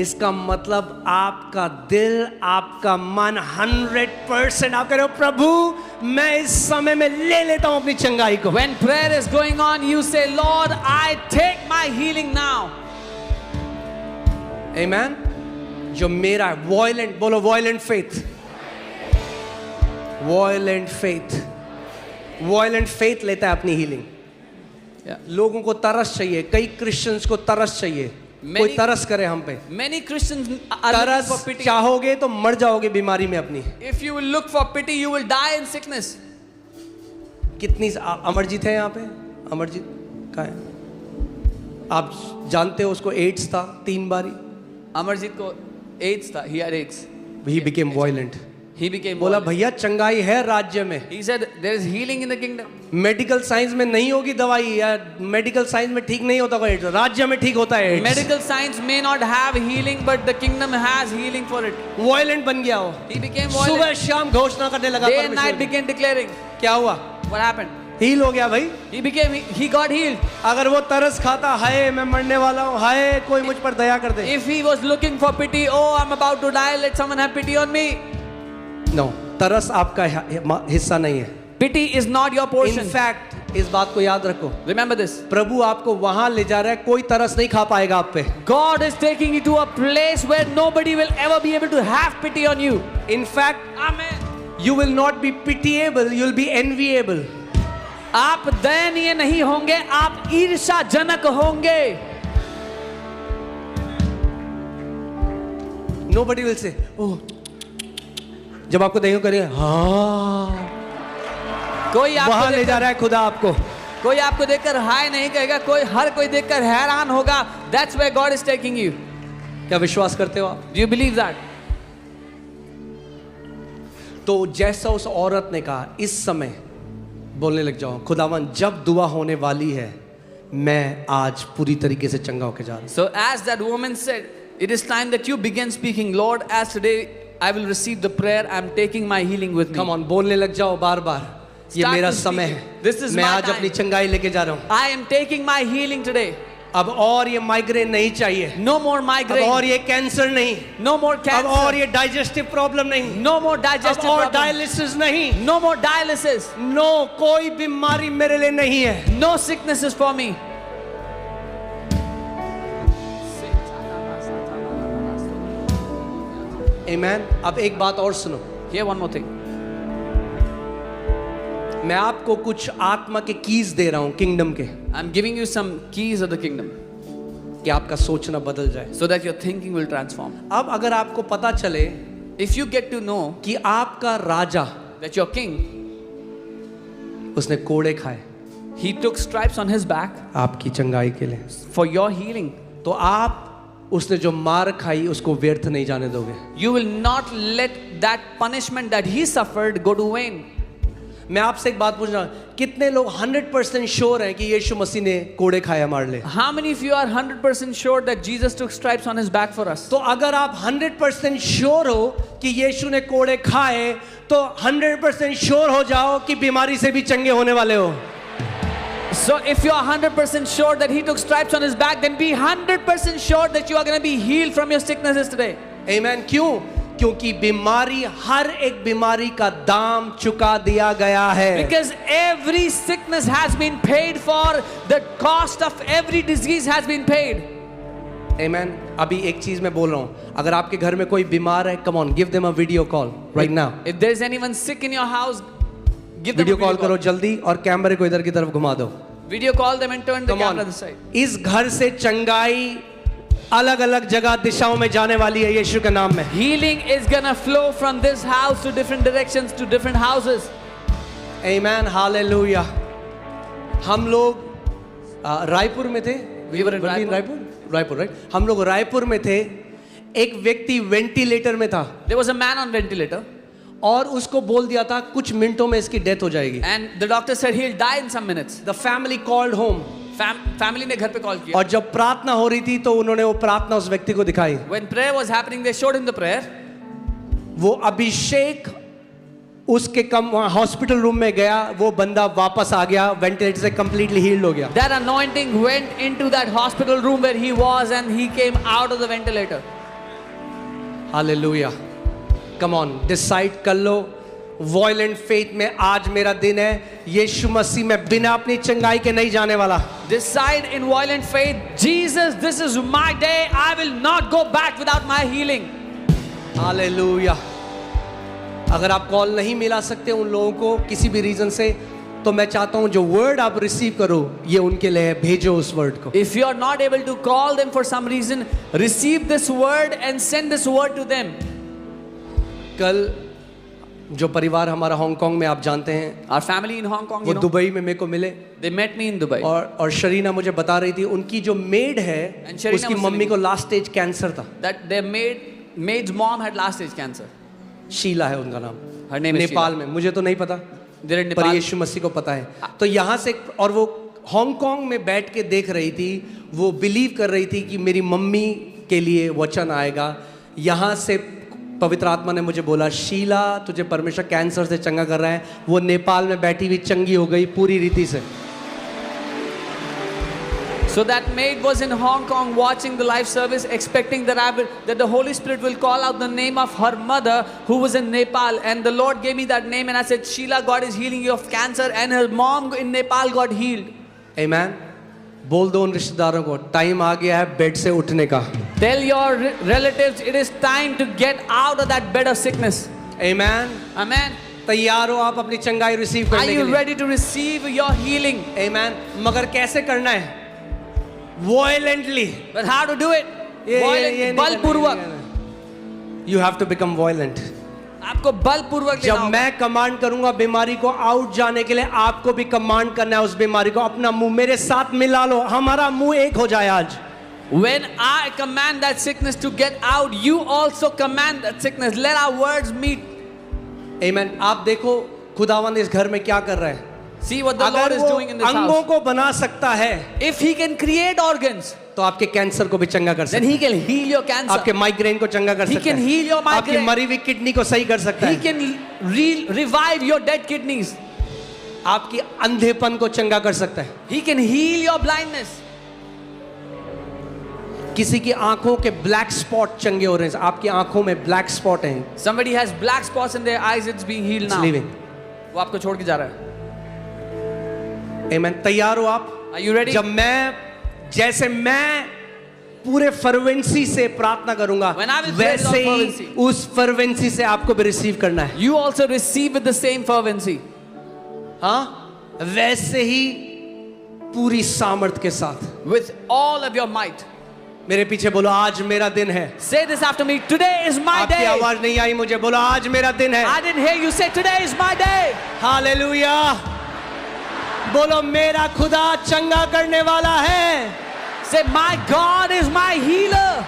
B: इसका मतलब आपका दिल, आपका मन 100% आप कह रहे हो, प्रभु मैं इस समय में ले लेता हूं अपनी चंगाई को।
A: When prayer is going on, you say, Lord, I take my healing now.
B: Amen? जो मेरा है, violent, बोलो violent faith, violent faith। Violent faith लेता है अपनी हीलिंग।
A: Yeah.
B: लोगों को तरस चाहिए, कई क्रिश्चियंस को तरस चाहिए, कोई तरस करे हम पे।
A: Many Christians are looking for
B: तरस
A: pity.
B: चाहोगे तो मर जाओगे बीमारी में अपनी।
A: If you will look for pity, you will die in sickness.
B: कितनी अमरजीत है यहाँ पे? अमरजीत कहाँ है? आप जानते हो उसको एड्स था 3 बारी।
A: Amarjit को AIDS था. He had AIDS.
B: He became violent.
A: He became
B: बोला
A: violent.
B: भैया चंगाई है राज्य में,
A: He said there is healing in the kingdom.
B: Medical science में नहीं होगी दवाई, या मेडिकल साइंस में ठीक नहीं होता कोई, राज्य में ठीक होता है।
A: Medical science may not have healing, but the kingdom has healing for it.
B: Violent बन गया वो,
A: He became
B: सुबह
A: violent.
B: शाम घोषणा करने लगा
A: Day and night
B: परमेश्वर की।
A: began declaring.
B: क्या हुआ?
A: What happened?
B: हील हो गया भाई।
A: He got healed.
B: अगर वो तरस खाता, हाय मैं मरने वाला हूँ, हाय कोई मुझ पर दया कर दे।
A: If he was looking for pity, oh I'm about to die, let someone have pity on me.
B: No, तरस आपका हिस्सा नहीं है।
A: Pity is not your portion.
B: In fact इस बात को याद रखो,
A: Remember this.
B: प्रभु आपको वहां ले जा रहा है, कोई तरस नहीं खा पाएगा आप पे।
A: God is taking you to a place where nobody will ever be able to have pity on you.
B: In fact
A: Amen.
B: you will not be pitiable, you will be enviable.
A: आप दयनीय नहीं होंगे, आप ईर्ष्याजनक होंगे।
B: Nobody will say, oh, जब आपको देखो करेंगे हाँ,
A: कोई
B: वहां
A: आपको
B: ले जा रहा है खुदा आपको।
A: कोई आपको देखकर हाय नहीं कहेगा, हर कोई देखकर हैरान होगा। That's where God is taking you.
B: क्या विश्वास करते हो आप?
A: Do you believe that?
B: तो जैसा उस औरत ने कहा, इस समय बोलने लग जाओ, खुदावन जब दुआ होने वाली है, मैं आज पूरी तरीके से चंगा होके जा रहा हूं।
A: So as that woman said, it is time that you begin speaking, Lord, as today I will receive the prayer, I'm taking my healing with me.
B: Come on, बोलने लग जाओ बार बार, ये
A: Start
B: मेरा
A: to
B: समय
A: speak.
B: है,
A: This is
B: मैं
A: my
B: आज
A: time.
B: अपनी चंगाई लेके जा रहा हूँ।
A: I am taking my healing today.
B: अब और ये माइग्रेन नहीं चाहिए,
A: No more
B: अब
A: migraine.
B: और ये कैंसर नहीं,
A: No more
B: अब और
A: cancer.
B: ये डाइजेस्टिव प्रॉब्लम नहीं,
A: No more
B: अब
A: digestive
B: और
A: problem.
B: डायलिसिस नहीं,
A: No more dialysis.
B: नो, कोई बीमारी मेरे लिए नहीं है।
A: No sicknesses for me.
B: आमेन। अब एक बात और सुनो,
A: Here one more thing.
B: मैं आपको कुछ आत्मा के कीज दे रहा हूं किंगडम के,
A: I'm giving you some keys of the kingdom
B: कि आपका सोचना बदल जाए।
A: so that your thinking will transform.
B: अब अगर आपको पता चले
A: If you get to know
B: कि आपका राजा,
A: that your king,
B: उसने कोड़े खाए
A: he took stripes on his back
B: आपकी चंगाई के लिए,
A: for your healing,
B: तो आप उसने जो मार खाई उसको व्यर्थ नहीं जाने दोगे।
A: you will not let that punishment that he suffered go to vain.
B: मैं आपसे एक बात पूछ रहा हूं, कितने लोग 100% श्योर हैं कि यीशु मसीह ने कोड़े खाए हमारे लिए?
A: How many of you are 100% sure that Jesus took stripes on his back for us?
B: तो अगर आप 100% श्योर हो कि यीशु ने कोड़े खाए, तो 100% श्योर हो जाओ कि बीमारी से भी चंगे होने वाले हो।
A: So if you are 100% sure that he took stripes on his back, then be 100% sure that you are going to be healed from your sicknesses today.
B: आमेन। क्यों? क्योंकि बीमारी, हर एक बीमारी का दाम चुका दिया गया है।
A: Because every sickness has been paid for, the cost of every disease has been paid.
B: आमेन। अभी एक चीज मैं बोल रहा हूं, अगर आपके घर में कोई बीमार है, come on, give them a video call right now.
A: If there is anyone sick in your house, give them
B: video
A: a
B: call
A: video
B: करो
A: call.
B: जल्दी और कैमरे को इधर की तरफ घुमा दो।
A: Video call them and turn the
B: Come
A: camera
B: on।
A: this side.
B: इस घर से चंगाई अलग अलग जगह दिशाओं में जाने वाली है यीशु के नाम में।
A: Healing is gonna flow from this house to different directions, to different houses.
B: Amen, hallelujah. हम लोग रायपुर में थे।
A: We were in
B: Raipur right. हम लोग रायपुर में थे, एक व्यक्ति वेंटिलेटर में था
A: There was a man on ventilator,
B: और उसको बोल दिया था कुछ मिनटों में इसकी डेथ हो जाएगी।
A: and the doctor said he'll die in some minutes.
B: The family called home,
A: Family ने घर पे कॉल किया.
B: और जब प्रार्थना हो रही थी तो उन्होंने वो प्रार्थना उस व्यक्ति को दिखाई।
A: When prayer was happening, they showed him the prayer.
B: वो अभिषेक उसके कम हॉस्पिटल रूम में गया, वो बंदा वापस आ गया, वेंटिलेटर से कंप्लीटली हील्ड हो गया।
A: That anointing went into that hospital room where he was, and he came out of the ventilator.
B: Hallelujah. Come on, decide कर लो, वॉयलेंट फेथ में आज मेरा दिन है, यीशु मसीह में बिना अपनी चंगाई के नहीं जाने वाला।
A: Decide in violent faith, Jesus, this is my day. I will not go back without my healing.
B: Hallelujah. अगर आप कॉल नहीं मिला सकते उन लोगों को किसी भी रीजन से, तो मैं चाहता हूं जो वर्ड आप रिसीव करो ये उनके लिए है, भेजो उस वर्ड को।
A: If you are not able to call them for some reason, receive this word and send this word to them.
B: कल जो परिवार हमारा हांगकांग में आप जानते हैं,
A: Our family in Hong Kong,
B: वो
A: you know,
B: दुबई में मेरे को मिले
A: they met me in Dubai.
B: और शरीना मुझे बता रही थी उनकी जो मेड है
A: And Sharina
B: उसकी
A: was
B: मम्मी
A: telling
B: को लास्ट स्टेज कैंसर था।
A: That their maid's mom had last stage cancer.
B: Sheela है उनका नाम,
A: Her name is
B: Nepal
A: Sheila.
B: में, मुझे तो नहीं पता
A: They're in
B: पर
A: Nepal.
B: यीशु मसीह को पता है। तो यहाँ से और वो हांगकांग में बैठ के देख रही थी, वो बिलीव कर रही थी कि मेरी मम्मी के लिए वचन आएगा। यहाँ से पवित्र आत्मा ने मुझे बोला शीला तुझे परमेश्वर कैंसर से चंगा कर रहा है। वो नेपाल में बैठी हुई चंगी हो गई पूरी रीति से।
A: So that maid was in Hong Kong watching the live service, expecting that the Holy Spirit will call out the name of her mother who was in Nepal. And the Lord gave me that name and I said, Sheila, God is healing you of cancer. And her mom in Nepal got healed.
B: Amen. बोल दो उन रिश्तेदारों को टाइम आ गया है बेड से उठने का।
A: Tell your relatives it is time to get out of that bed of sickness.
B: Amen.
A: Amen.
B: तैयार हो आप अपनी चंगाई रिसीव
A: Are
B: करने के
A: you
B: लिए?
A: ready to receive your healing?
B: Amen. मगर कैसे करना है? Violently.
A: But how to do it? Violent, बलपूर्वक.
B: You have to become violent.
A: आपको बलपूर्वक लेना
B: जब
A: होगा.
B: मैं कमांड करूंगा बीमारी को आउट जाने के लिए, आपको भी कमांड करना है उस बीमारी को। अपना मुंह मेरे साथ मिला लो, हमारा मुंह एक हो जाए आज।
A: When I command that sickness to get out, you also command that sickness. Let our words meet.
B: Amen. आप देखो खुदावंद इस घर में क्या कर रहा है।
A: See what the Lord
B: अगर
A: is
B: वो
A: doing in this
B: अंगों
A: house.
B: को बना सकता है
A: If He can create organs,
B: तो आपके कैंसर को भी चंगा कर
A: then
B: सकता
A: He
B: है,
A: can heal your cancer.
B: आपके माइग्रेन को चंगा कर
A: He
B: सकता
A: can
B: है,
A: heal your
B: आपकी
A: migraine.
B: मरी हुई किडनी को सही कर सकता
A: He
B: है,
A: can revive your dead kidneys.
B: आपकी अंधेपन को चंगा कर सकता है।
A: He can heal your blindness.
B: किसी की आंखों के ब्लैक स्पॉट चंगे हो रहे हैं, आपकी आंखों में ब्लैक स्पॉट हैं,
A: Somebody has black spots in their eyes. It's being healed now.
B: Living.
A: वो आपको छोड़ के जा रहा है.
B: आमेन। तैयार हो आप?
A: Are you ready?
B: जैसे मैं पूरे फर्वेंसी से प्रार्थना करूंगा,
A: When I will pray with all
B: वैसे ही
A: fervency.
B: उस फर्वेंसी से आपको भी रिसीव करना है।
A: You also receive with the same fervency.
B: हाँ, वैसे ही पूरी सामर्थ के साथ
A: With all of your might.
B: मेरे पीछे बोलो आज मेरा दिन है।
A: Say this after me. Today is my
B: आपकी
A: day.
B: आवाज नहीं आई मुझे, बोलो आज मेरा दिन है।
A: I didn't hear you say today is my day.
B: Hallelujah. बोलो मेरा खुदा चंगा करने वाला है।
A: Say my God is my healer.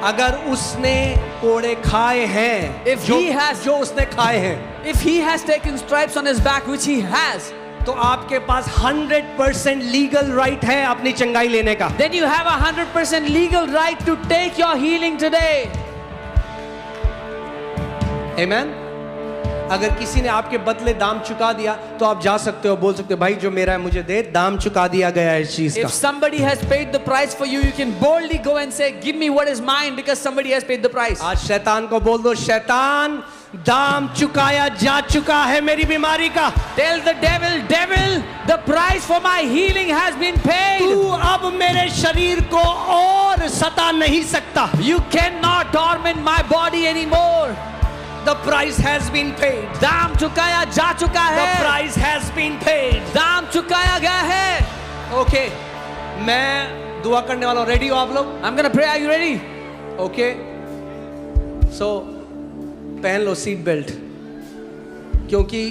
B: अगर उसने कोड़े खाए हैं,
A: If he has-
B: जो उसने खाए हैं,
A: If He has taken stripes on His back, which He has,
B: तो आपके पास 100% लीगल राइट है अपनी चंगाई लेने का।
A: then you have 100% legal right to take your healing today.
B: आमेन। अगर किसी ने आपके बदले दाम चुका दिया तो आप जा सकते हो, बोल सकते हो भाई जो मेरा है मुझे दे, दाम चुका दिया गया है इस चीज का।
A: If somebody has paid the price for you, you can boldly go and say, give me what is mine, because somebody has paid the price.
B: आज शैतान को बोल दो, शैतान दाम चुकाया जा चुका है मेरी बीमारी का।
A: Tell the devil, the price for my healing has been paid.
B: तू अब मेरे शरीर को और सता नहीं सकता।
A: You cannot torment my body anymore.
B: The price has been paid.
A: दाम चुकाया जा चुका
B: The
A: है.
B: price has been paid.
A: दाम चुकाया गया है.
B: ओके, मैं दुआ करने वाला हूँ। रेडी हो आप लोग?
A: I'm gonna pray. Are you ready?
B: Okay, so पहन लो सीट बेल्ट, क्योंकि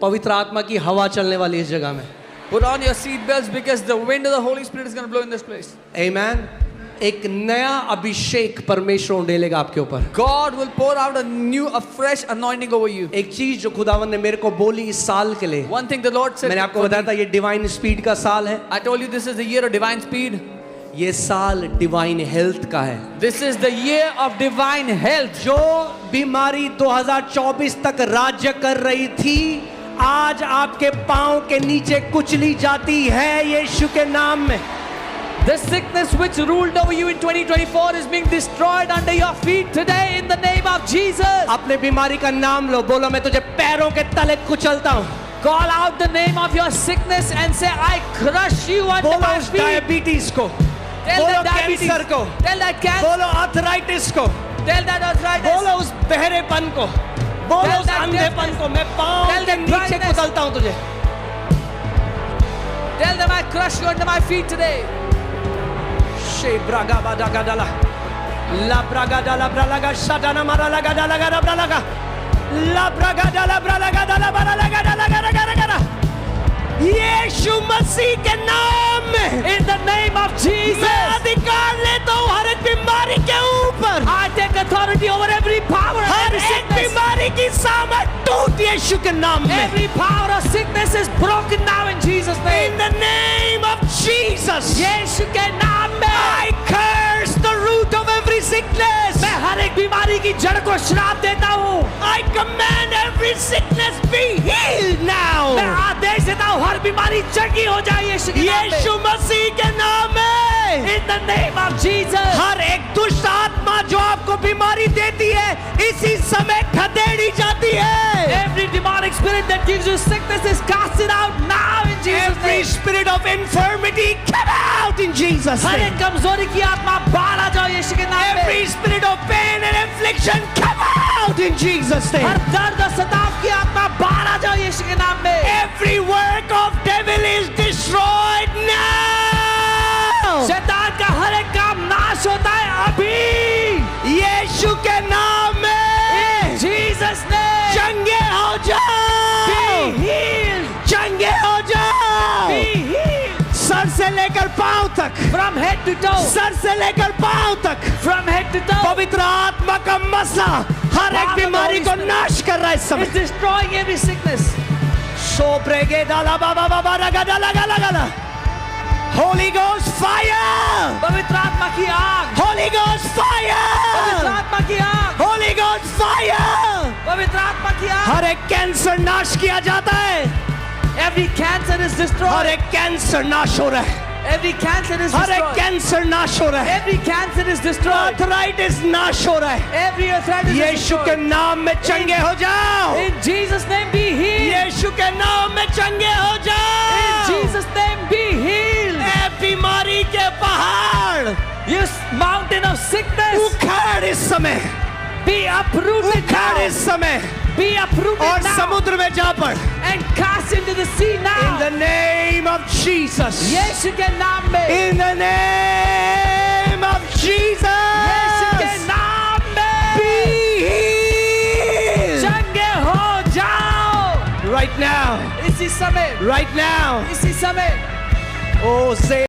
B: पवित्र आत्मा की हवा चलने वाली है इस जगह में।
A: Put on your seat belts because the wind of the Holy Spirit is gonna blow in this place.
B: आमेन। एक नया अभिषेक परमेश्वर उंडेलेगा आपके ऊपर।
A: God will pour out a fresh anointing over you.
B: एक चीज जो खुदावन ने मेरे को बोली इस साल के लिए,
A: One thing the Lord said.
B: मैंने आपको बताया था ये डिवाइन स्पीड का साल है।
A: I told you this is the year of divine speed.
B: ये साल डिवाइन हेल्थ का है।
A: This is the year of divine health.
B: जो बीमारी 2024 तक राज्य कर रही थी, आज आपके पांव के नीचे कुचली जाती है यीशु के नाम में।
A: The sickness which ruled over you in 2024 is being destroyed under your feet today in the name of Jesus.
B: अपने बीमारी का नाम लो, बोलो मैं तुझे पैरों के तले कुचलता हूँ।
A: Call out the name of your sickness and say, I crush you under
B: बोलो
A: my
B: उस
A: feet.
B: डायबिटीज को,
A: Tell
B: बोलो
A: that diabetes.
B: कैंसर को,
A: Tell that cancer.
B: बोलो आर्थराइटिस को,
A: Tell that arthritis.
B: बोलो उस बहरेपन को, बोलो
A: Tell
B: उस
A: that
B: अंधेपन
A: deafness.
B: को, मैं पाँव
A: Tell
B: के
A: that
B: नीचे
A: blindness.
B: कुचलता हूँ तुझे।
A: Tell them I crush you under my feet today.
B: शे ब्रागा बादागा डाला, ला ब्रागा डाला ब्रालागा शाटाना मारा लगा डाला गा ब्रालागा, ला ब्रागा डाला ब्रालागा डाला बारा लगा डाला गा गा गा गा। यीशु मसीह के नाम में
A: In the name of
B: मैं
A: Jesus,
B: अधिकार लेता हूँ हर एक बीमारी के ऊपर,
A: I take authority over every power and
B: her
A: every
B: एक
A: sickness.
B: बीमारी की सामर्थ टूट यीशु के नाम में।
A: Every power of sickness is broken now in Jesus' name.
B: In the name of Jesus,
A: यीशु के नाम में
B: I curse the root of every sickness.
A: मैं हर एक बीमारी की जड़ को श्राप देता हूँ।
B: I command every sickness be healed now.
A: मैं आदेश देता हूँ हर बीमारी चंगी हो जाए यीशु के नाम में।
B: यीशु मसीह के नाम में
A: In the name of Jesus.
B: हर एक दुष्ट आत्मा जो आपको बीमारी देती है इसी समय खदेड़ी जाती है।
A: Every demonic spirit that gives you sickness is casted out now in Jesus'
B: Every
A: name.
B: spirit of infirmity come out in Jesus'
A: her
B: name.
A: एक कमजोरी की आत्मा बाहर आ जाओ यीशु के नाम में।
B: Every spirit of pain and affliction come out in Jesus' name.
A: हर दर्द और सताव की आत्मा बाहर आ जाओ यीशु के नाम में।
B: Every work of devil is destroyed now.
A: शैतान का हर एक काम नाश होता है अभी
B: यीशु के नाम में
A: Jesus name.
B: चंगे हो
A: Be
B: जाओ,
A: healed.
B: चंगे हो जाओ।
A: Be healed.
B: सर से लेकर पांव तक,
A: From head to toe.
B: Sir से लेकर पांव तक
A: From head to toe.
B: पवित्र आत्मा का मसला हर एक बीमारी को नाश कर रहा है इस समय।
A: It's destroying every sickness.
B: सोप्रेगे डाला बाबा बाबा रगा डाला गाला गाला। Holy Ghost fire!
A: पवित्र आत्मा की आग।
B: Holy Ghost
A: पवित्र
B: fire!
A: आत्मा की आग।
B: Holy Ghost fire!
A: पवित्र आत्मा की आग।
B: हर एक कैंसर नाश किया जाता है,
A: Every cancer is
B: her
A: destroyed.
B: एक कैंसर नाश हो रहा है,
A: Every cancer is
B: हर एक
A: destroyed.
B: कैंसर नाश हो रहा है,
A: Every cancer is destroyed.
B: Arthritis नाश हो रहा है।
A: Every arthritis is
B: यीशु के
A: destroyed.
B: नाम में चंगे हो जाओ,
A: In Jesus' name be healed.
B: यीशु के नाम में चंगे हो
A: In
B: जाओ।
A: Jesus' name be healed.
B: ए बीमारी के पहाड़
A: You mountain of sickness
B: उखाड़ इस समय,
A: be uprooted
B: उखाड़
A: now.
B: इस समय
A: Be uprooted
B: और
A: now
B: समुद्र में जा पड़।
A: and cast into the sea
B: In
A: now.
B: the name of Jesus.
A: यीशु के नाम में।
B: In the name of
A: यीशु के
B: Jesus.
A: नाम में।
B: Be healed.
A: चंगे हो जाओ
B: Right now.
A: इसी समय।
B: Right now.
A: इसी समय।
B: Oh, say